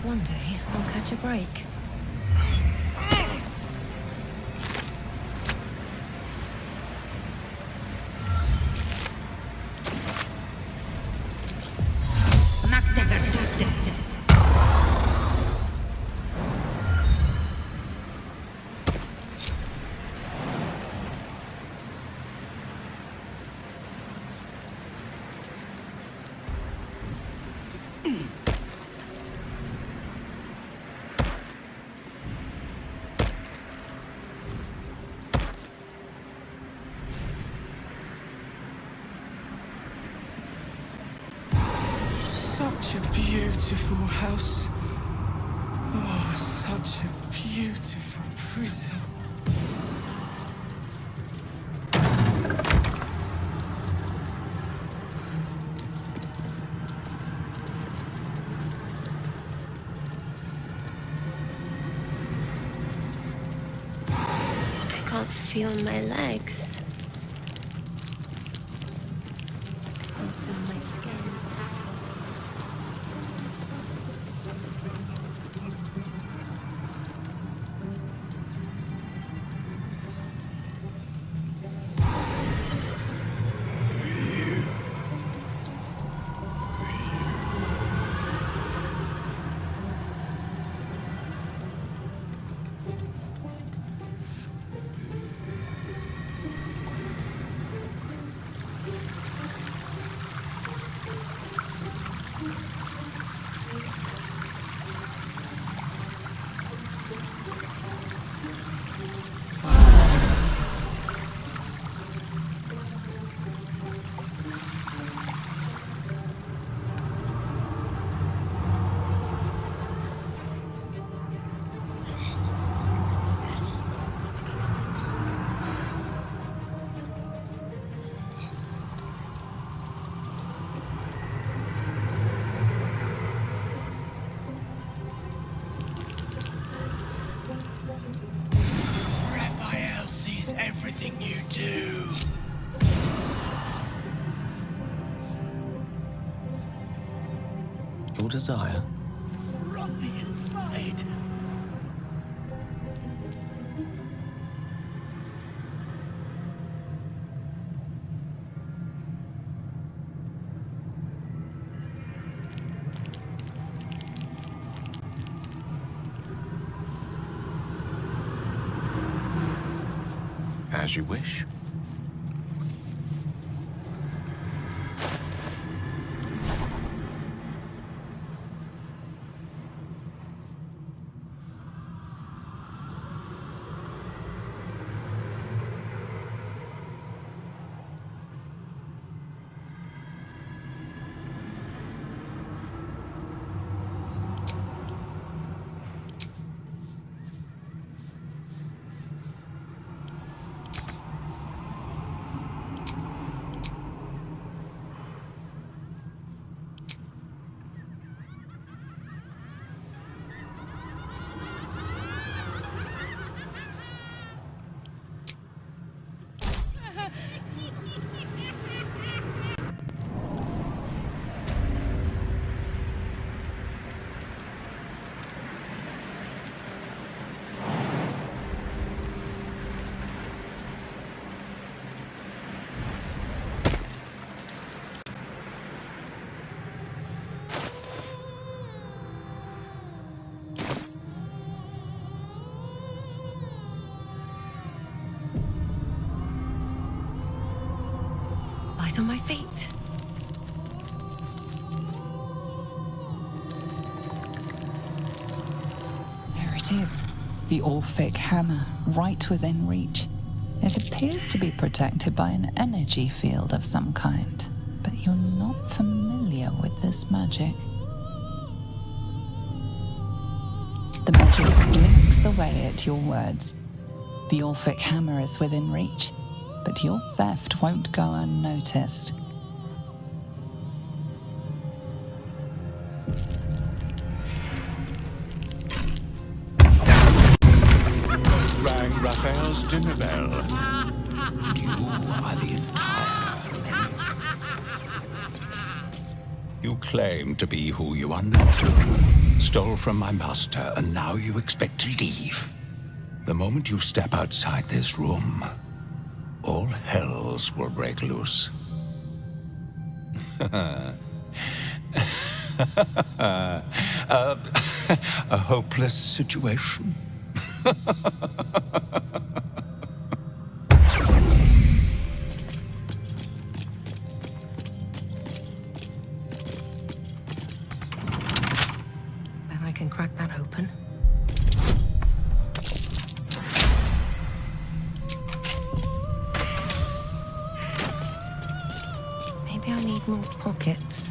One day, I'll catch a break. Such a beautiful house. Oh, such a beautiful prison. I can't feel my legs. I can't feel my skin. Lustful desire? From the inside. As you wish. Light on my feet. There it is. The Orphic hammer, right within reach. It appears to be protected by an energy field of some kind, but you're not familiar with this magic. The magic blinks away at your words. The Orphic hammer is within reach, but your theft won't go unnoticed. Rang Raphael's dinner bell. And you are the entire menu. You claim to be who you are not. Stole from my master, and now you expect to leave. The moment you step outside this room, all hells will break loose. A hopeless situation. Bet I can crack that open. Maybe I need more pockets.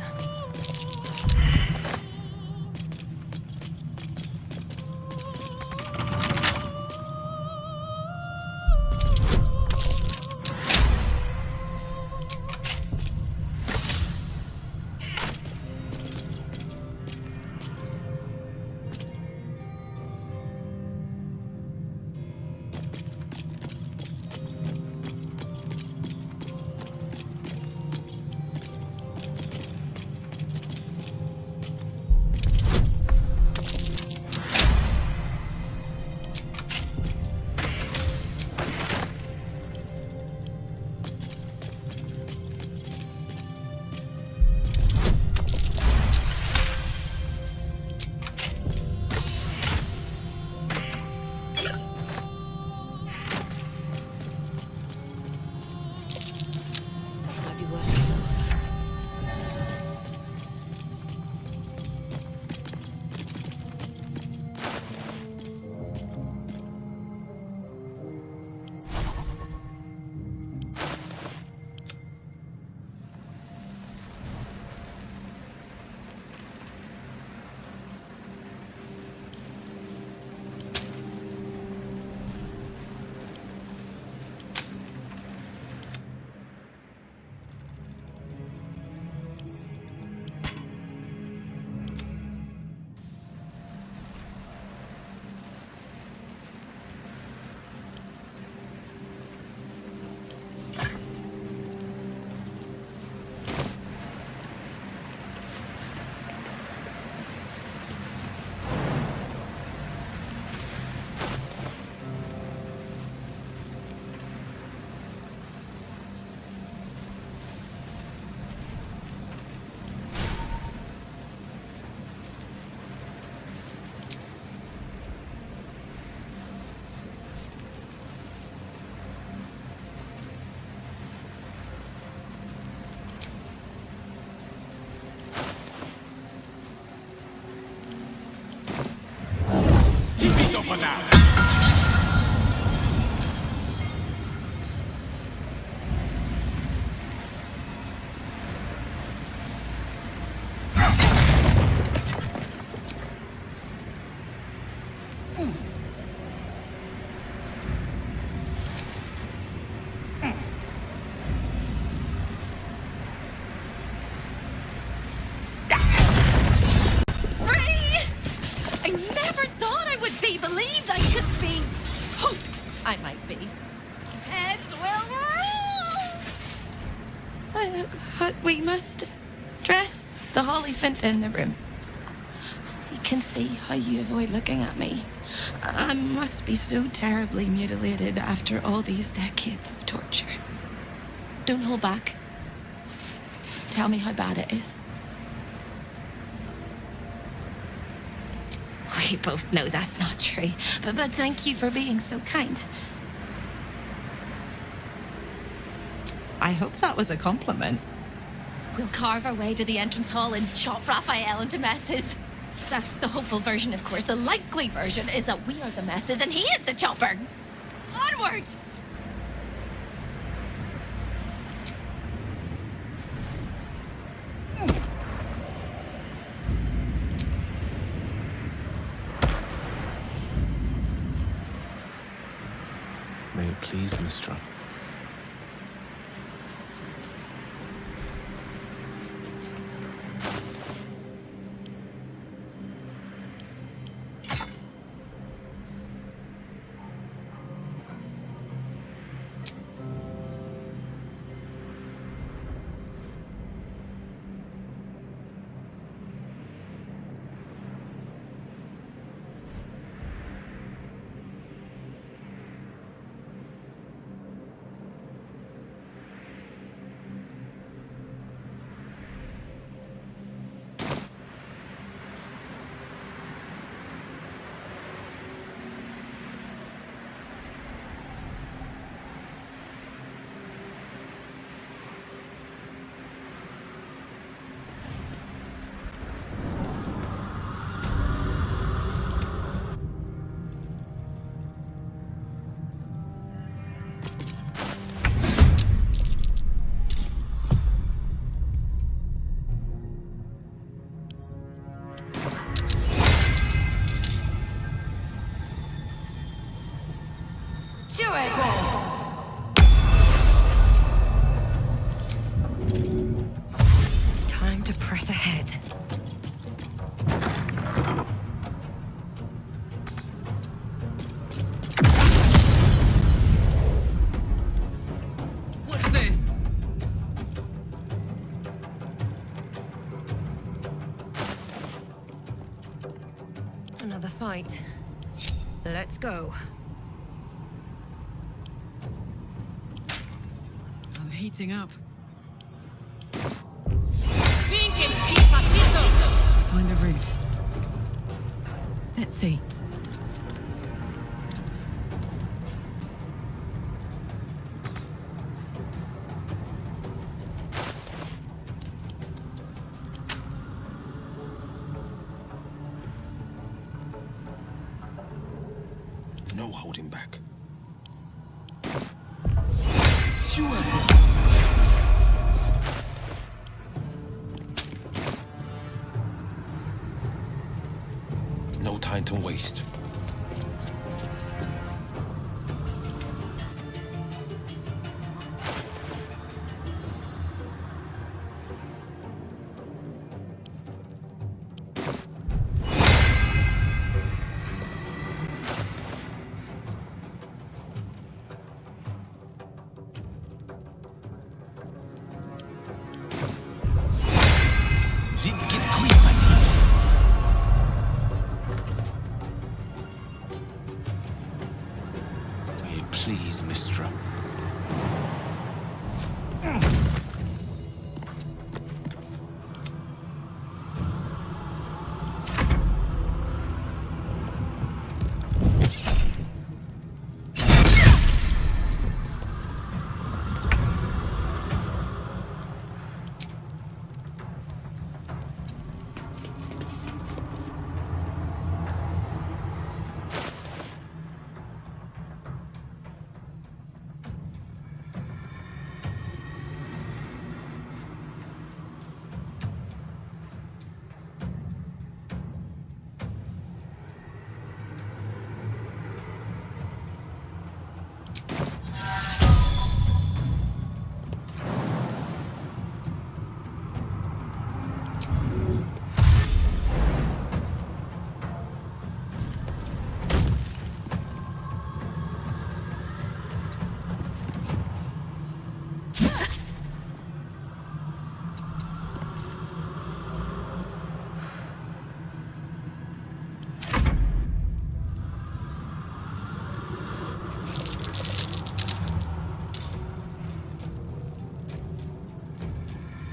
I might be. Heads will roll! But we must dress the Hollyphant in the room. I can see how you avoid looking at me. I must be so terribly mutilated after all these decades of torture. Don't hold back. Tell me how bad it is. We both know that's not true, but thank you for being so kind. I hope that was a compliment. We'll carve our way to the entrance hall and chop Raphael into messes. That's the hopeful version, of course. The likely version is that we are the messes and he is the chopper. Onwards! May it please, Mistra. Time to press ahead. What's this? Another fight. Let's go. I'm heating up. Find a route. Let's see. No holding back. No time to waste.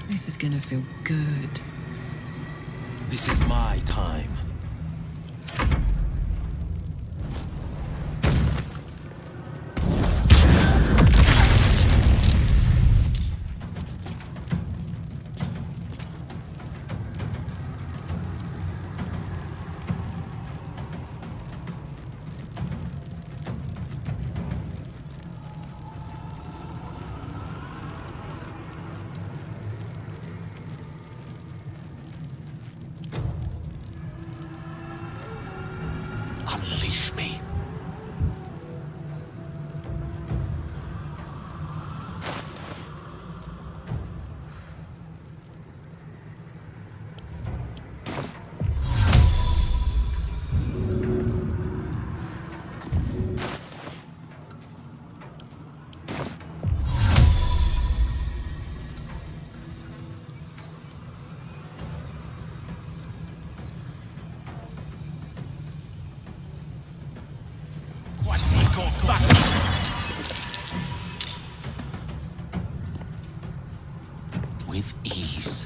This is gonna feel good. This is my time. Unleash me. With ease.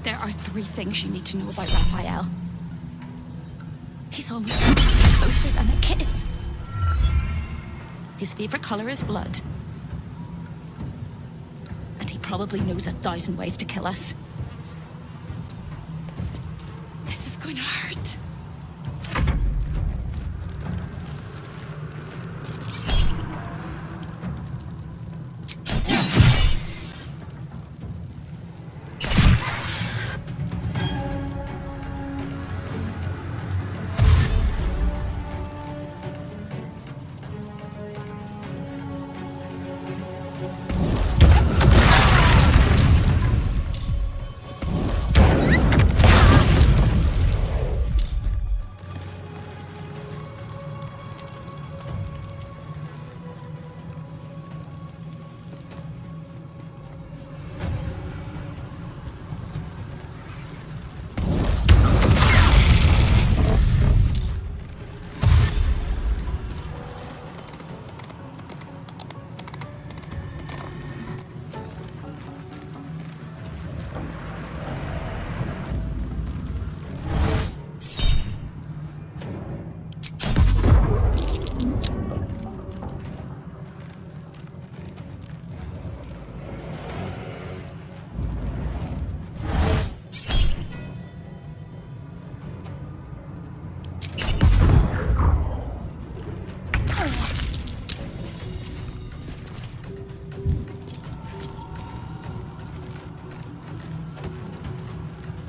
There are 3 things you need to know about Raphael. He's almost closer than a kiss. His favorite color is blood. And he probably knows 1,000 ways to kill us. This is going to hurt.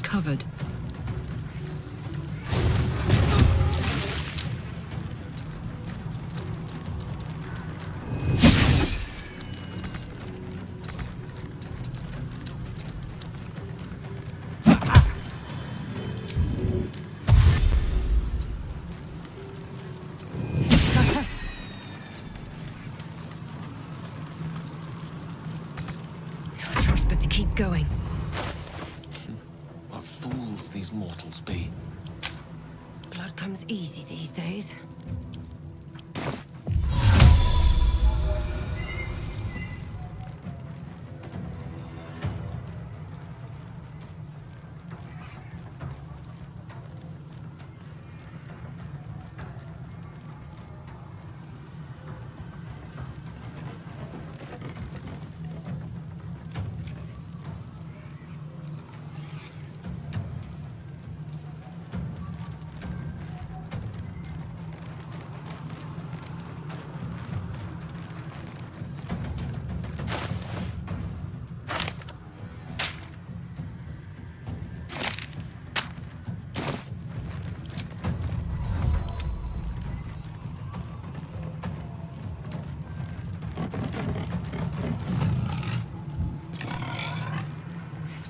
Covered. No choice but to keep going. What fools these mortals be. Blood comes easy these days.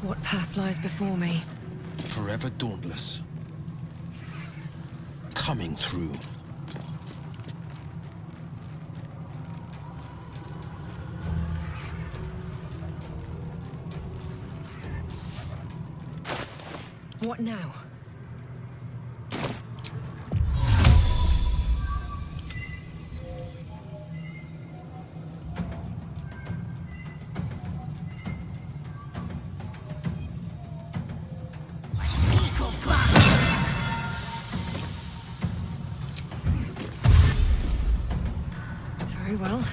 What path lies before me? Forever dauntless. Coming through. What now? Very well.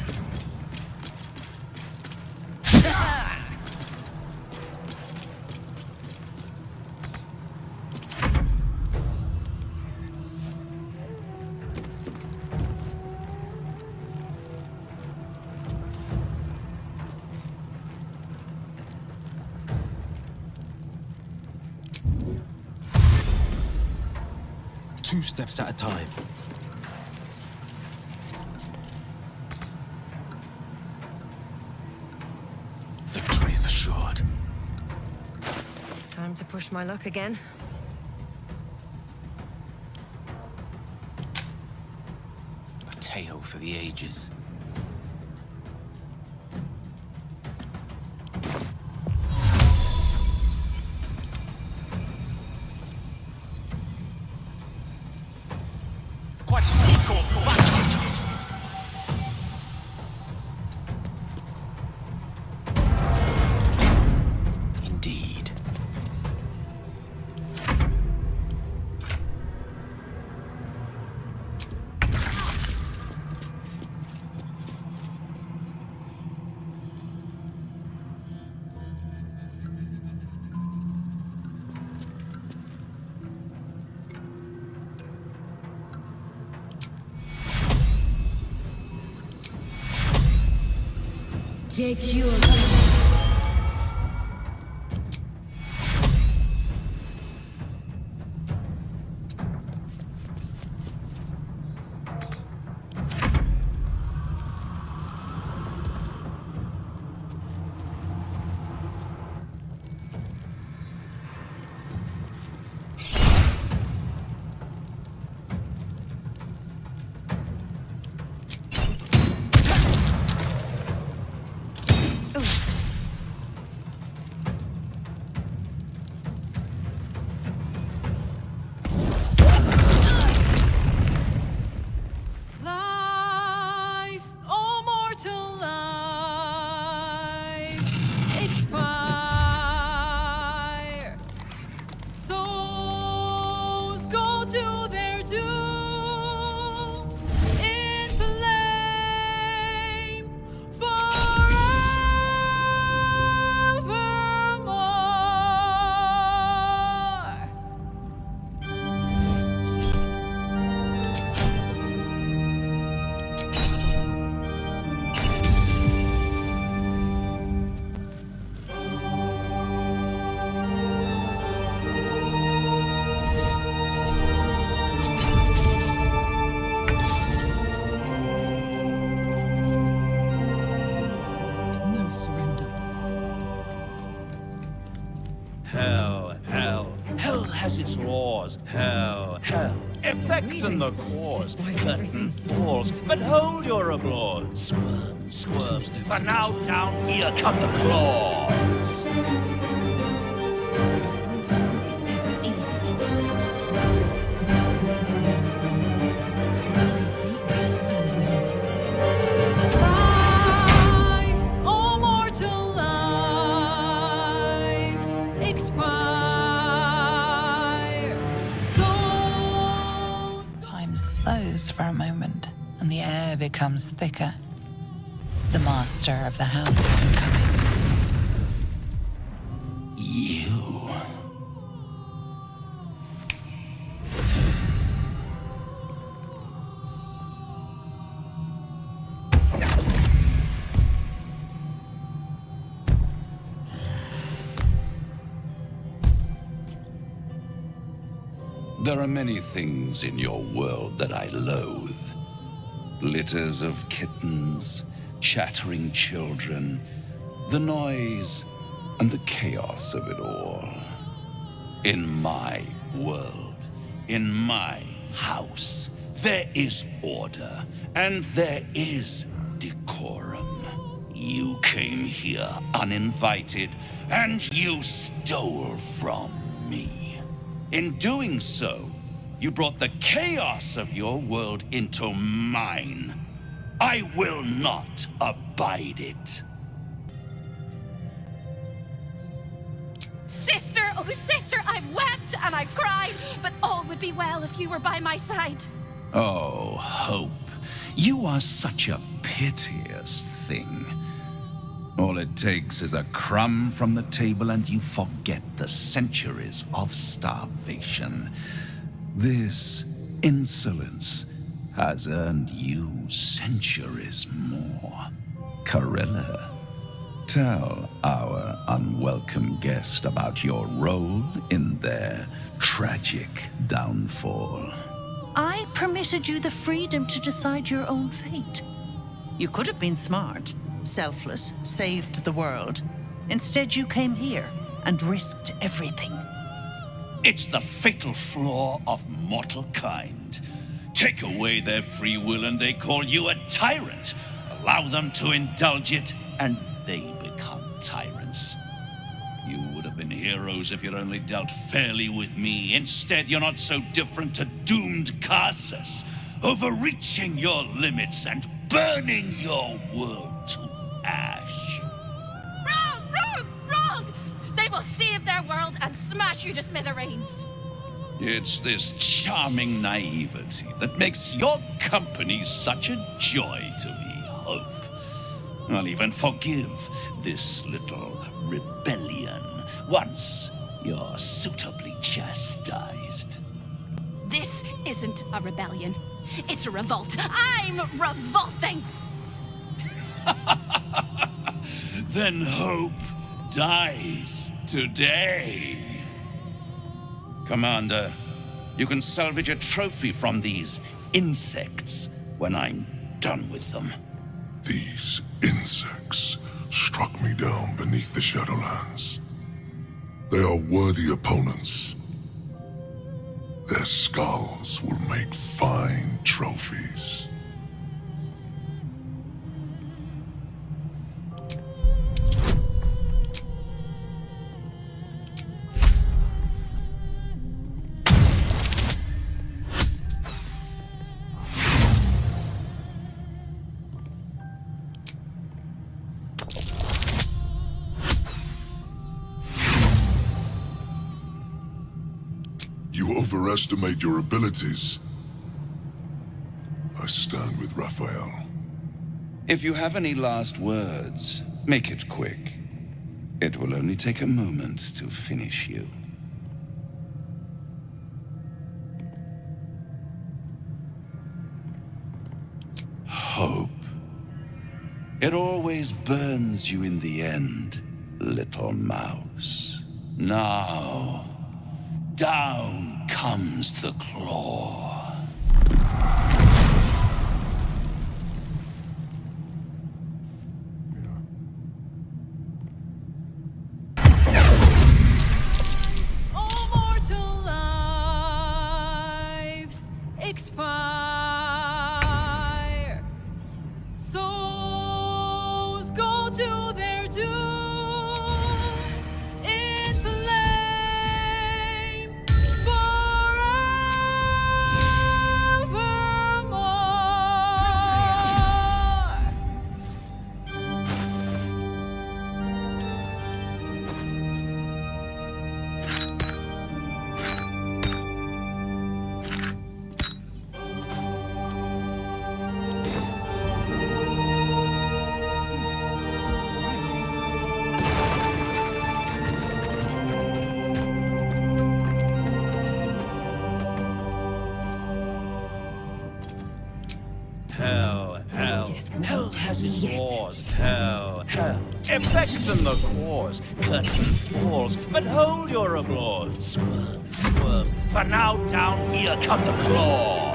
Two steps at a time. Victory is assured. Time to push my luck again. A tale for the ages. Indeed. Take your... Lives, all mortal lives, expire. Souls go to their dooms in flame forevermore. No surrender. Hell, hell. Hell has its laws. Hell, hell. Effect and the cause. Curtain falls, but hold your applause. Squirm, squirm. For now down here come the claws. Lives, all mortal lives, expire. Souls. Time slows for a moment, and the air becomes thicker. The master of the house is coming. You. There are many things in your world that I loathe. Litters of kittens, chattering children, the noise and the chaos of it all. In my world, in my house, there is order, and there is decorum. You came here uninvited, and you stole from me. In doing so, you brought the chaos of your world into mine. I will not abide it. Sister, oh sister, I've wept and I've cried, but all would be well if you were by my side. Oh, Hope, you are such a piteous thing. All it takes is a crumb from the table and you forget the centuries of starvation. This insolence has earned you centuries more. Corella, tell our unwelcome guest about your role in their tragic downfall. I permitted you the freedom to decide your own fate. You could have been smart, selfless, saved the world. Instead, you came here and risked everything. It's the fatal flaw of mortal kind. Take away their free will and they call you a tyrant. Allow them to indulge it and they become tyrants. You would have been heroes if you'd only dealt fairly with me. Instead, you're not so different to doomed Karsus, overreaching your limits and burning your world to ash. Wrong, wrong, wrong! They will save their world and smash you to smithereens. It's this charming naivety that makes your company such a joy to me, Hope. I'll even forgive this little rebellion once you're suitably chastised. This isn't a rebellion. It's a revolt. I'm revolting! Then Hope dies today. Commander, you can salvage a trophy from these insects when I'm done with them. These insects struck me down beneath the Shadowlands. They are worthy opponents. Their skulls will make fine trophies. You overestimate your abilities. I stand with Raphael. If you have any last words, make it quick. It will only take a moment to finish you. Hope. It always burns you in the end, little mouse. Now, down comes the claw. All mortal lives expire. Souls go to their dooms in flame forevermore. Hell, hell. Hell has its wars. Hell, hell. Effects in the cause. Curtains, walls. But hold your applause. Squirm, squirm. For now down here come the claws.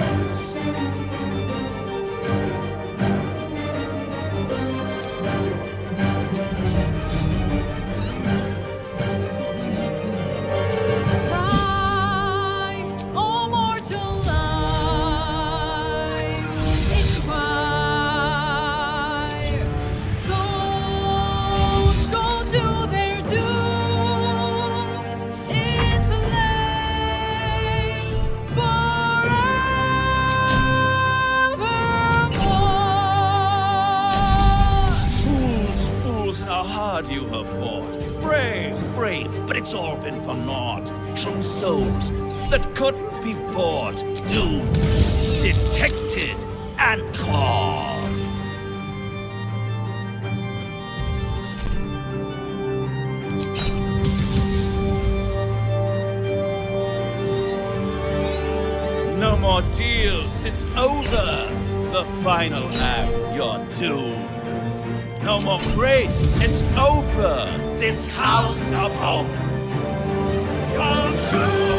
it's all been for naught. True souls that couldn't be bought, doomed, detected, and caught. No more deals, it's over. The final act, you're doomed. No more grace, it's over. This house of hope, you're doomed.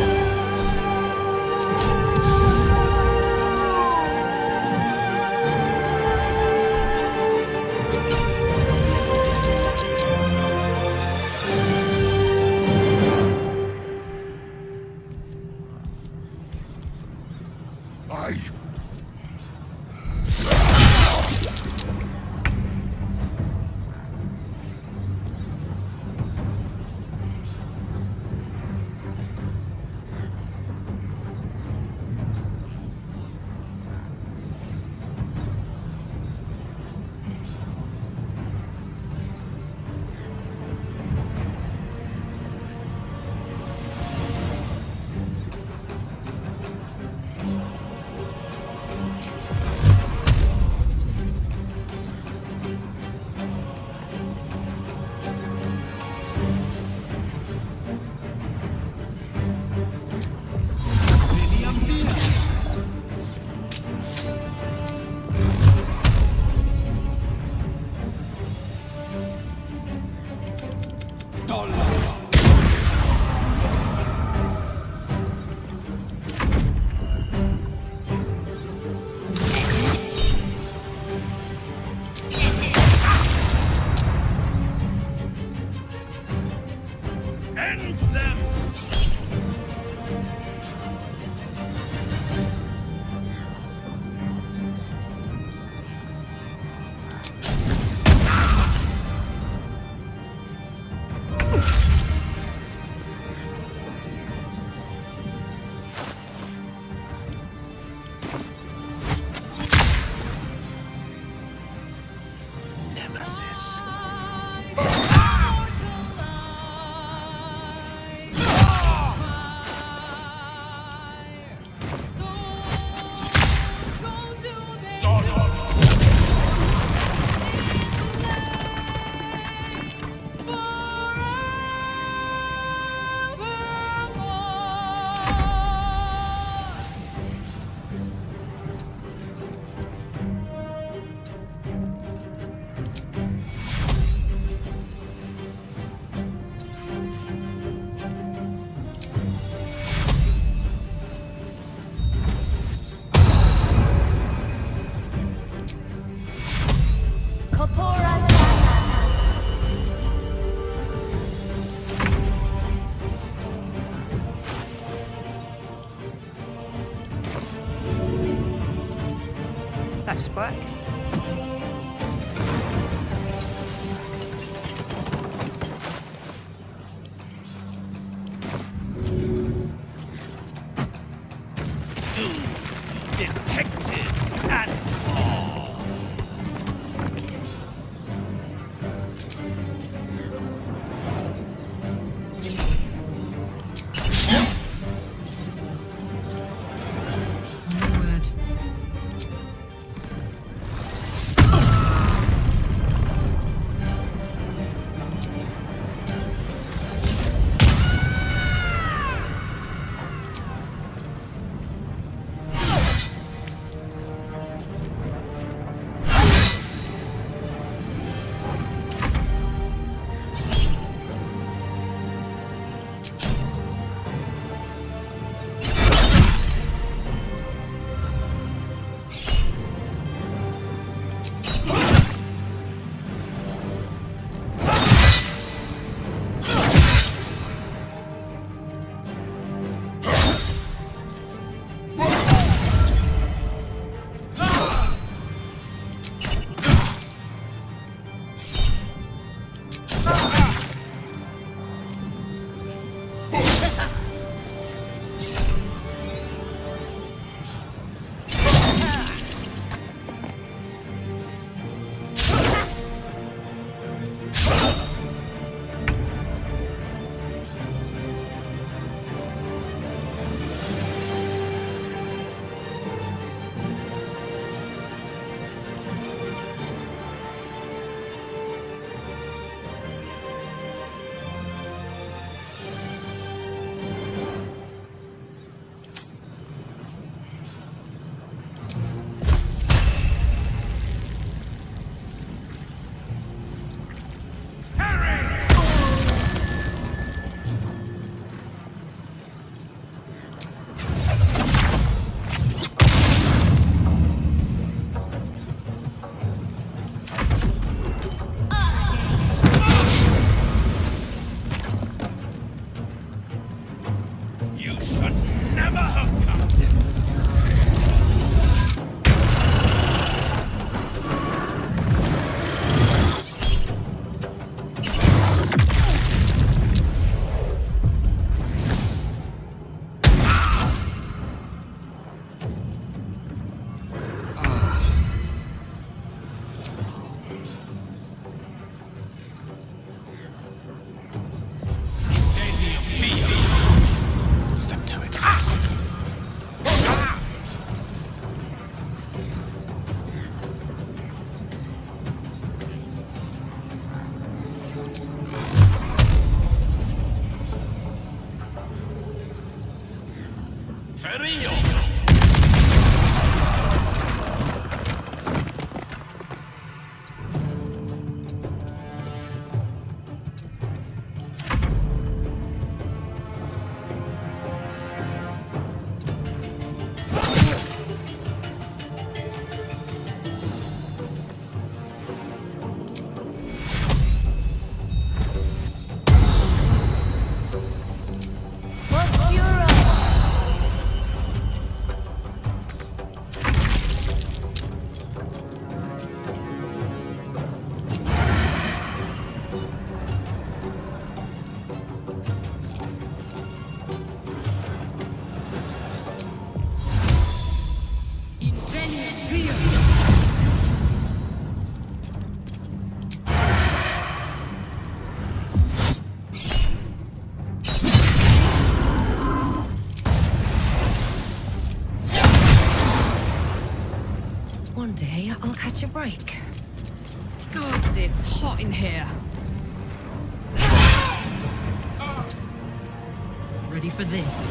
That should work. Doomed, detected, and caught. You should never have come. Step to it. One day I'll catch a break. Gods, it's hot in here. Ready for this?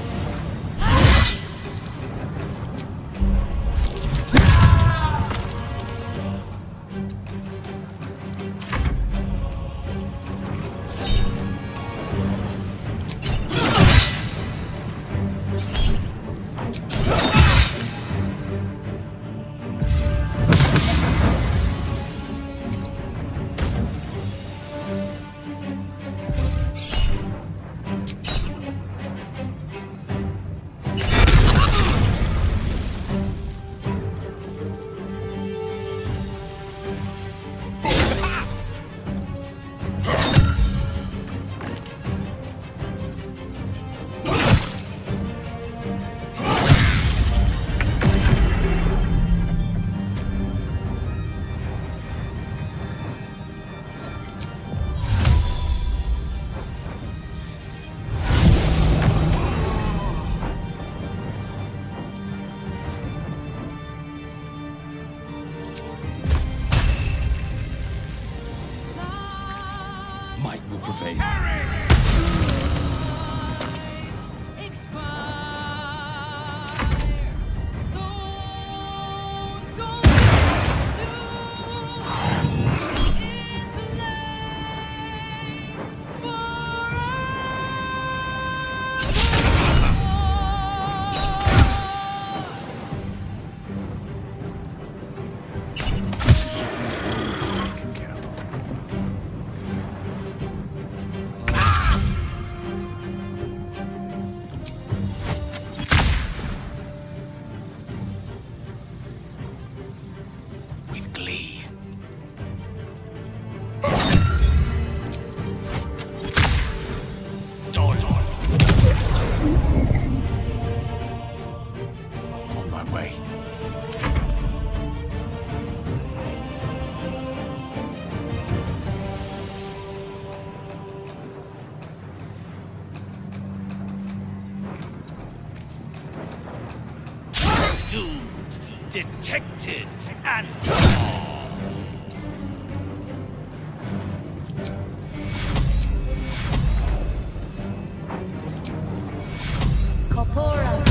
Might will prevail. With glee. On my way. Doomed, detected, and Corpora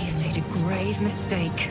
You've made a grave mistake.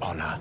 honor.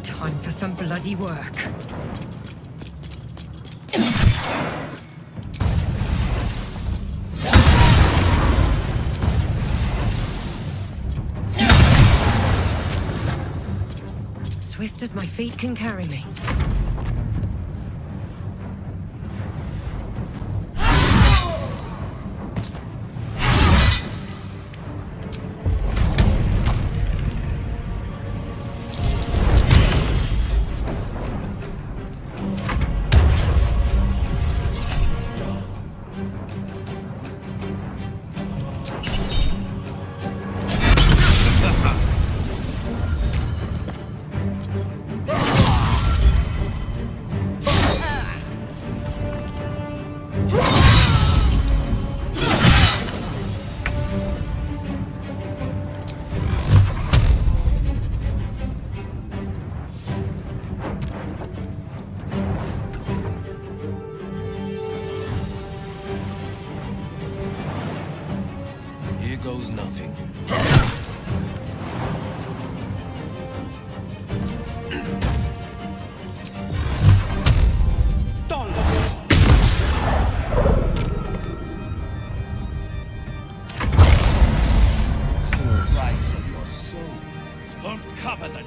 Time for some bloody work. Swift as my feet can carry me. Here goes nothing. Rights of your soul won't cover the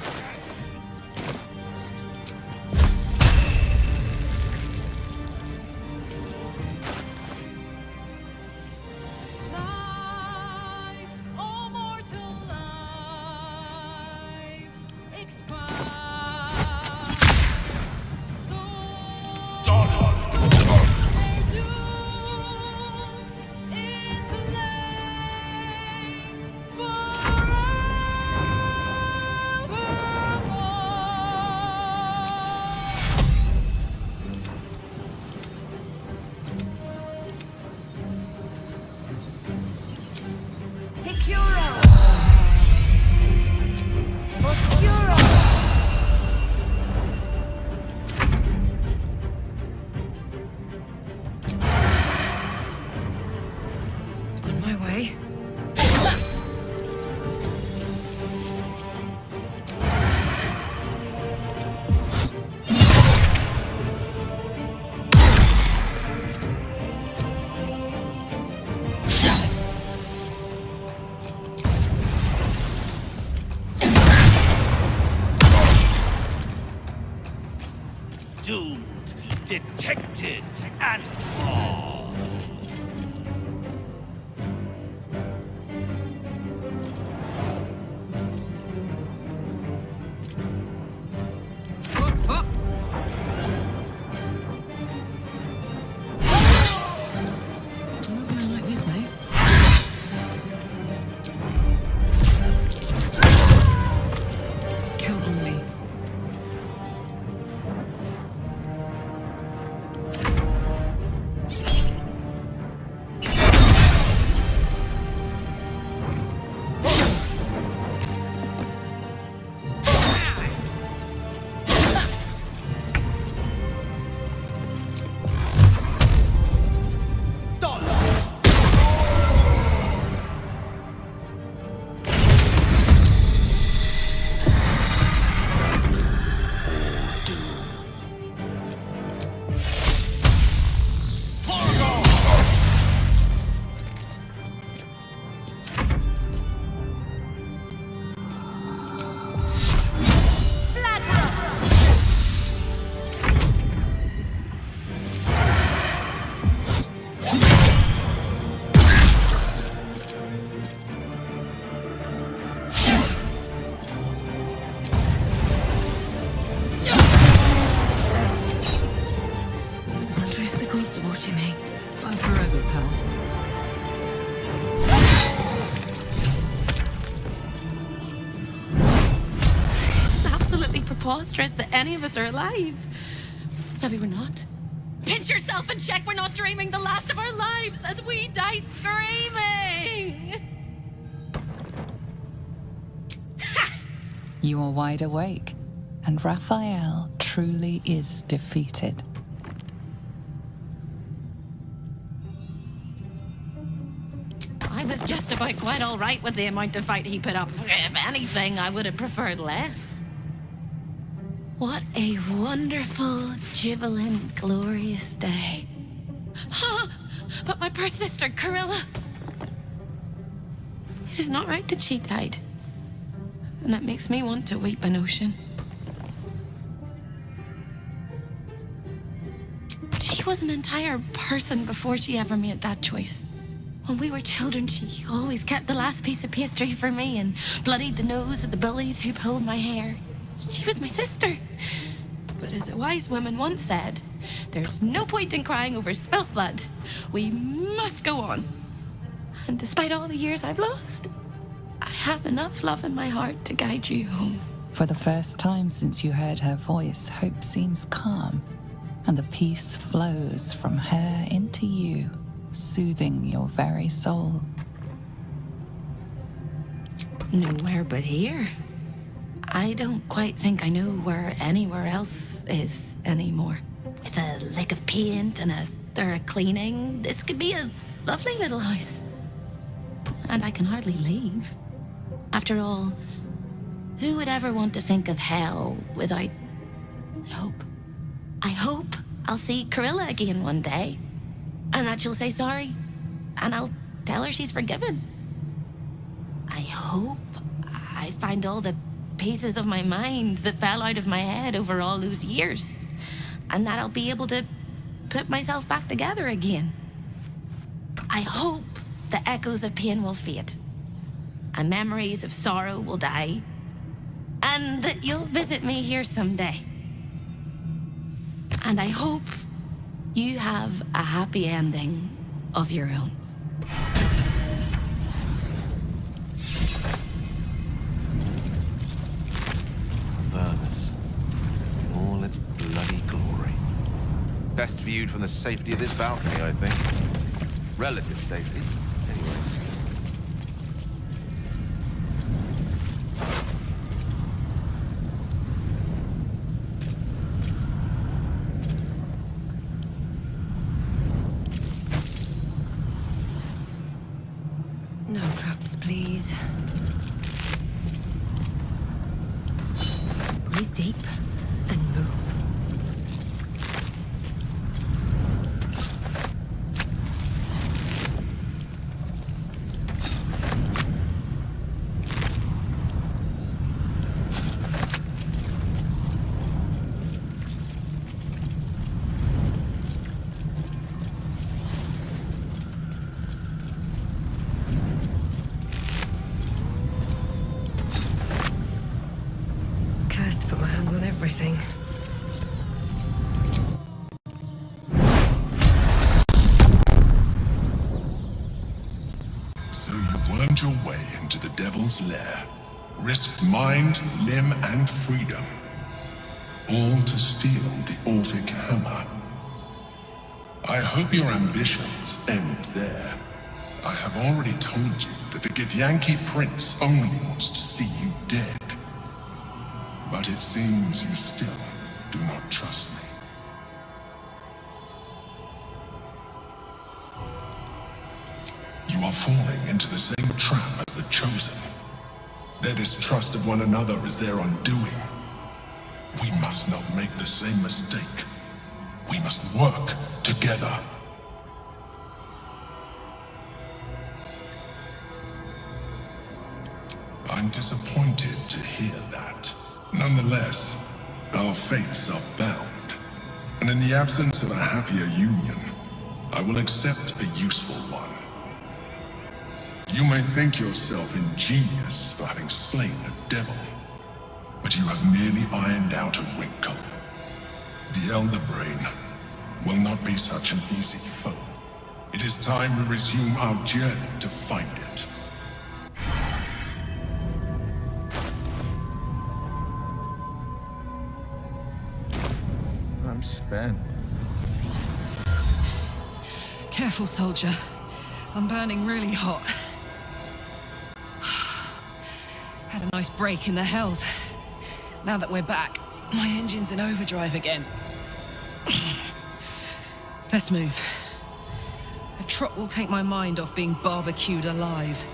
doomed, detected, and lost. torture me. Bye forever, pal. It's absolutely preposterous that any of us are alive. Maybe we're not. Pinch yourself and check we're not dreaming the last of our lives as we die screaming! You are wide awake, and Raphael truly is defeated. I was just about quite all right with the amount of fight he put up. If anything, I would have preferred less. What a wonderful, jubilant, glorious day. But my poor sister, Corilla. It is not right that she died. And that makes me want to weep an ocean. She was an entire person before she ever made that choice. When we were children, she always kept the last piece of pastry for me and bloodied the nose of the bullies who pulled my hair. She was my sister. But as a wise woman once said, there's no point in crying over spilt blood. We must go on. And despite all the years I've lost, I have enough love in my heart to guide you home. For the first time since you heard her voice, hope seems calm, and the peace flows from her into you, soothing your very soul. Nowhere but here. I don't quite think I know where anywhere else is anymore. With a lick of paint and a thorough cleaning, this could be a lovely little house. And I can hardly leave. After all, who would ever want to think of hell without hope? I hope I'll see Corilla again one day, and that she'll say sorry, and I'll tell her she's forgiven. I hope I find all the pieces of my mind that fell out of my head over all those years, and that I'll be able to put myself back together again. I hope the echoes of pain will fade, and memories of sorrow will die, and that you'll visit me here someday. And I hope you have a happy ending of your own. Avernus, in all its bloody glory. Best viewed from the safety of this balcony, I think. Relative safety, anyway. No traps, please. Breathe deep and move. Everything. So you wormed your way into the devil's lair, risked mind, limb, and freedom, all to steal the Orphic hammer. I hope your ambitions end there. I have already told you that the Githyanki Prince only wants to see you dead. But it seems you still do not trust me. You are falling into the same trap as the Chosen. Their distrust of one another is their undoing. We must not make the same mistake. We must work together. I'm disappointed to hear that. Nonetheless, our fates are bound, and in the absence of a happier union, I will accept a useful one. You may think yourself ingenious for having slain a devil, but you have merely ironed out a wrinkle. The Elder Brain, will not be such an easy foe. It is time we resume our journey to find it. I'm spent. Careful, soldier. I'm burning really hot. Had a nice break in the hells. Now that we're back, my engine's in overdrive again. Let's move. A trot will take my mind off being barbecued alive.